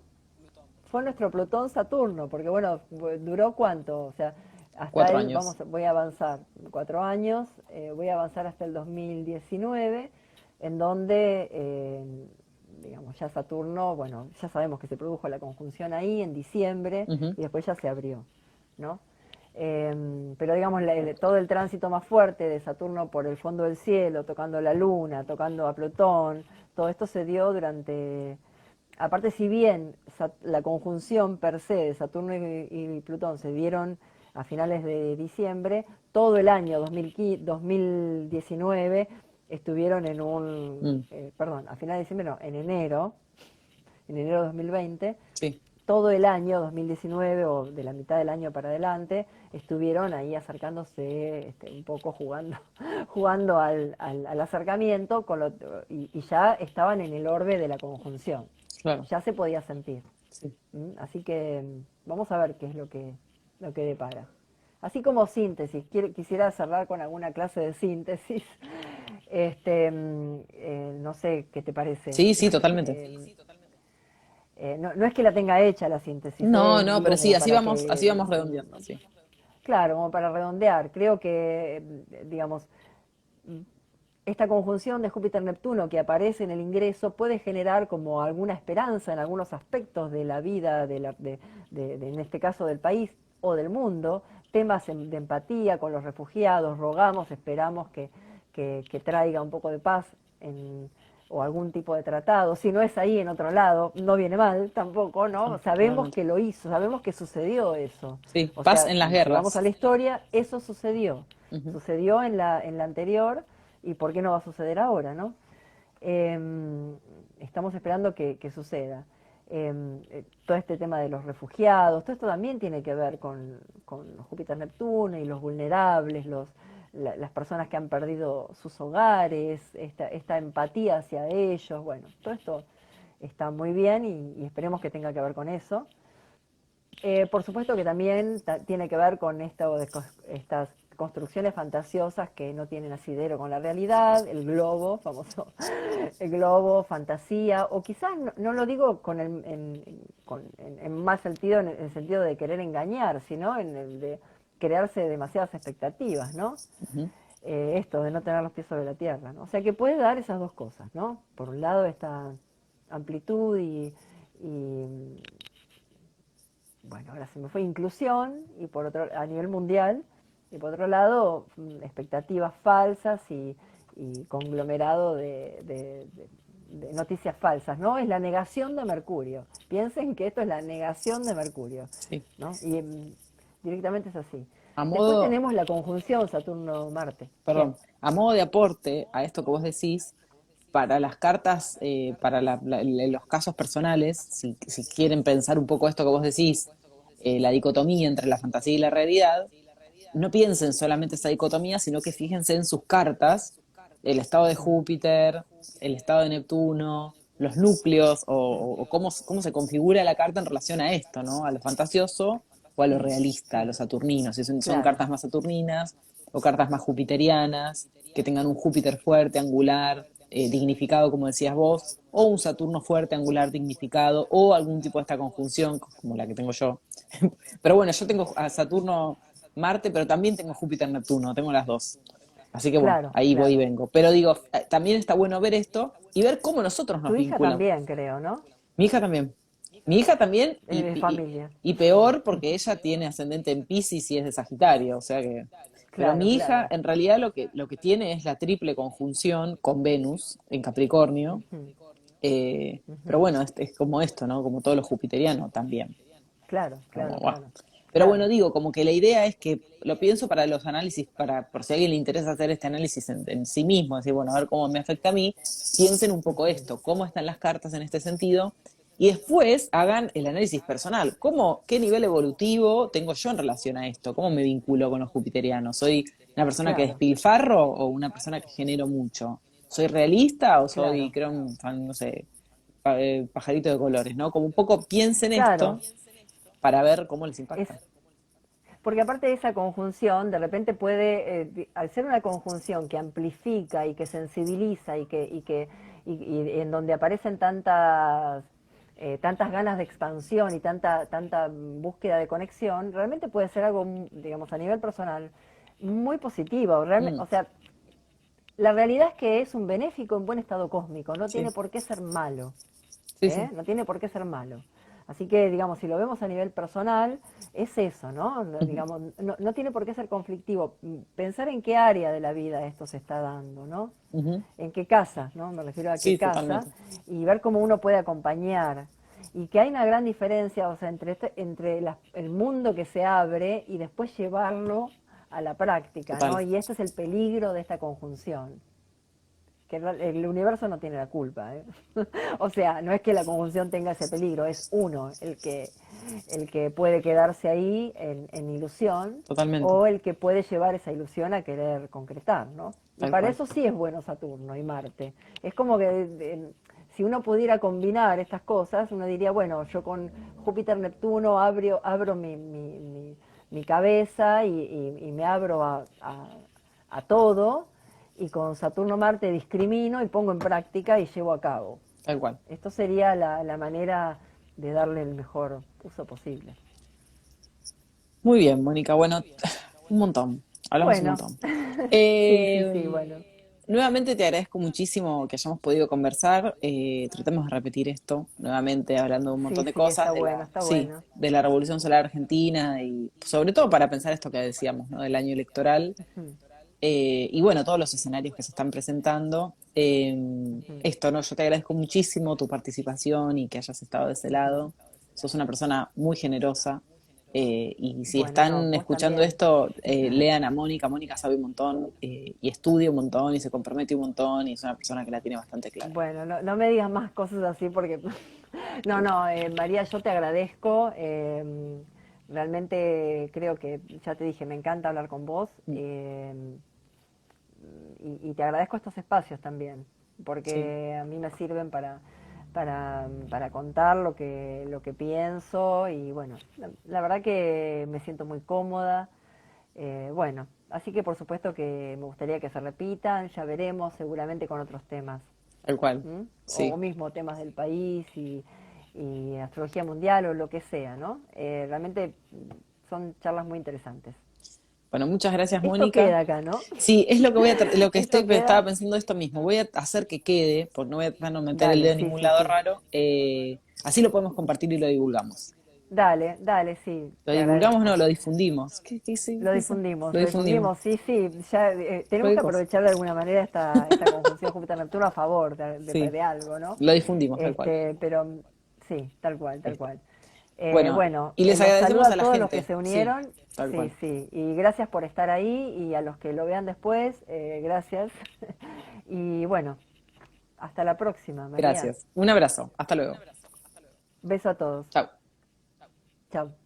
fue nuestro Plutón-Saturno, porque bueno, duró cuánto, o sea, hasta Cuatro el, años. vamos, voy a avanzar 4 años, voy a avanzar hasta el 2019, en donde, digamos, ya Saturno, bueno, ya sabemos que se produjo la conjunción ahí en diciembre Ujú. y después ya se abrió, ¿no? Pero digamos, todo el tránsito más fuerte de Saturno por el fondo del cielo, tocando la Luna, tocando a Plutón, todo esto se dio durante. Aparte, si bien la conjunción per se de Saturno y Plutón se dieron a finales de diciembre, todo el año 2019 estuvieron Mm, perdón, a finales de diciembre no, en enero de 2020, sí, todo el año 2019 o de la mitad del año para adelante estuvieron ahí acercándose un poco jugando jugando al acercamiento y ya estaban en el orbe de la conjunción, claro. ya se podía sentir. Sí. Así que vamos a ver qué es lo que depara. así como síntesis, quisiera cerrar con alguna clase de síntesis. No sé qué te parece. Sí, sí, totalmente. No es que la tenga hecha la síntesis, No, no, pero digo sí, como para así que, vamos redondeando, sí. claro, como para redondear. Creo que, digamos, esta conjunción de Júpiter-Neptuno que aparece en el ingreso puede generar como alguna esperanza en algunos aspectos de la vida, en este caso del país o del mundo, temas de empatía con los refugiados, rogamos, esperamos que traiga un poco de paz en, o algún tipo de tratado. Si no es ahí, en otro lado, no viene mal tampoco, ¿no? No, Sabemos totalmente. que lo hizo, sabemos que sucedió eso. Sí, O paz sea, en las si vamos a guerras. la historia, eso sucedió. Ujú. Sucedió en la anterior y por qué no va a suceder ahora, ¿no? Estamos esperando que suceda. Todo este tema de los refugiados, todo esto también tiene que ver con Júpiter-Neptuno y los vulnerables, las personas que han perdido sus hogares, esta empatía hacia ellos, bueno, todo esto está muy bien y esperemos que tenga que ver con eso. Por supuesto que también tiene que ver con estas construcciones fantasiosas que no tienen asidero con la realidad, el globo, famoso, el globo, fantasía, o quizás no lo digo en mal sentido, en el sentido de querer engañar, sino en el de crearse demasiadas expectativas, ¿no? Ujú. Esto de no tener los pies sobre la tierra, ¿no? O sea que puede dar esas dos cosas, ¿no? Por un lado esta amplitud y bueno, ahora se me fue inclusión y por otro a nivel mundial y por otro lado expectativas falsas y conglomerado de noticias falsas, ¿no? Es la negación de Mercurio. Piensen que esto es la negación de Mercurio, Sí. ¿no? Y directamente es así. A Después modo, tenemos la conjunción Saturno-Marte. Bien, perdón, a modo de aporte a esto que vos decís, para las cartas, para los casos personales, si quieren pensar un poco esto que vos decís, la dicotomía entre la fantasía y la realidad, no piensen solamente esa dicotomía, sino que fíjense en sus cartas, el estado de Júpiter, el estado de Neptuno, los núcleos o cómo se configura la carta en relación a esto, ¿no? A lo fantasioso o a lo realista, a los saturninos, si son claro, cartas más saturninas o cartas más jupiterianas, que tengan un Júpiter fuerte, angular, dignificado, como decías vos, o un Saturno fuerte, angular, dignificado, o algún tipo de esta conjunción, como la que tengo yo. Pero bueno, yo tengo a Saturno Marte, pero también tengo Júpiter Neptuno, tengo las dos. Así que bueno, claro, ahí voy y claro. vengo. Pero digo, también está bueno ver esto y ver cómo nosotros nos Tu hija vinculamos. también, creo, ¿no? Mi hija también. Mi hija también Es familia. y peor porque ella tiene ascendente en Piscis y es de Sagitario, o sea que... Pero Claro, mi hija claro. en realidad lo que tiene es la triple conjunción con Venus en Capricornio. Ujú, Pero ujú. bueno, es como esto, ¿no? Como todo lo jupiteriano también. Claro, Como, claro, buah. claro. Pero bueno, Claro. digo, como que la idea es que lo pienso para los análisis, por si a alguien le interesa hacer este análisis en sí mismo, decir, bueno, a ver cómo me afecta a mí, piensen un poco esto, cómo están las cartas en este sentido, y después hagan el análisis personal. ¿Qué nivel evolutivo tengo yo en relación a esto? ¿Cómo me vinculo con los jupiterianos? ¿Soy una persona que Claro, despilfarro o una persona que genero mucho? ¿Soy realista o soy, claro, creo, no sé, pajarito de colores, ¿no? Como un poco piensen claro. esto para ver cómo les Es impacta. porque aparte de esa conjunción, de repente puede, al ser una conjunción que amplifica y que sensibiliza y en donde aparecen tantas ganas de expansión y tanta búsqueda de conexión, realmente puede ser algo, digamos, a nivel personal muy positivo. Mm, O sea, la realidad es que es un benéfico en buen estado cósmico, no tiene sí, por qué ser malo. sí, ¿Eh? sí, No tiene por qué ser malo. Así que, digamos, si lo vemos a nivel personal, es eso, ¿no? ujú, Digamos, no tiene por qué ser conflictivo. Pensar en qué área de la vida esto se está dando, ¿no? ujú, En qué casa, ¿no? Me refiero a qué sí, casa totalmente, y ver cómo uno puede acompañar. Y que hay una gran diferencia, o sea, entre el mundo que se abre y después llevarlo a la práctica, ¿no? total, Y este es el peligro de esta conjunción que el universo no tiene la culpa. ¿Eh? O sea, no es que la conjunción tenga ese peligro, es uno el que puede quedarse ahí en ilusión totalmente, o el que puede llevar esa ilusión a querer concretar, ¿no? Y tal para cual. eso sí es bueno Saturno y Marte. Es como que si uno pudiera combinar estas cosas, uno diría, bueno, yo con Júpiter-Neptuno abro mi cabeza y me abro a todo, y con Saturno-Marte discrimino y pongo en práctica y llevo a cabo. tal cual. Esto sería la manera de darle el mejor uso posible. Muy bien, Mónica. Bueno, un montón. Hablamos un Bueno, montón. sí, sí, sí, bueno. Nuevamente te agradezco muchísimo que hayamos podido conversar. Tratemos de repetir esto, nuevamente hablando de un montón Sí, de sí, cosas, está bueno, está sí, bueno. de la Revolución Solar Argentina y sobre todo para pensar esto que decíamos, ¿no? Del año electoral. Ujú, Y bueno, todos los escenarios que se están presentando. ujú, Esto, ¿no? Yo te agradezco muchísimo tu participación y que hayas estado de ese ujú. lado. Sos una persona muy generosa. Y si Bueno, no, están vos escuchando también. esto, lean a Mónica. Mónica sabe un montón y estudia un montón y se compromete un montón y es una persona que la tiene bastante clara. Bueno, no, no me digas más cosas así porque... No, no, María, yo te agradezco. Realmente creo que, ya te dije, me encanta hablar con vos. Mm, Y te agradezco estos espacios también, sí, porque a mí me sirven para contar lo que pienso y bueno, la verdad que me siento muy cómoda. Bueno, así que por supuesto que me gustaría que se repitan, ya veremos seguramente con otros temas, tal cual. ¿m? O Sí. mismo temas del país y astrología mundial o lo que sea, ¿no? Realmente son charlas muy interesantes. Bueno, muchas gracias, Esto Mónica. queda acá, ¿no? Sí, es lo que lo que Esto estaba queda. pensando esto mismo. Voy a hacer que quede, porque no voy a tratar de no meter el Dale, dedo en sí, ningún sí, lado sí. raro. Así lo podemos compartir y lo divulgamos. Dale, dale, sí, Lo te divulgamos, no, agradezco. lo difundimos. ¿Qué hice? ¿Qué hice? Lo Lo difundimos. difundimos, sí, sí. Ya tenemos Cualquier que cosa. aprovechar de alguna manera esta conjunción Júpiter-Neptuno a favor Sí, de algo, ¿no? lo difundimos, tal cual. Pero sí, tal cual, tal Listo. cual. Bueno, Bueno, y les los saludo agradecemos a a la todos los que gente. se Sí, unieron. tal Sí, cual. sí. Y gracias por estar ahí y a los que lo vean después, gracias. Y bueno, hasta la próxima, María. Gracias. Un abrazo. Hasta luego. Beso a todos. Chao. Chao.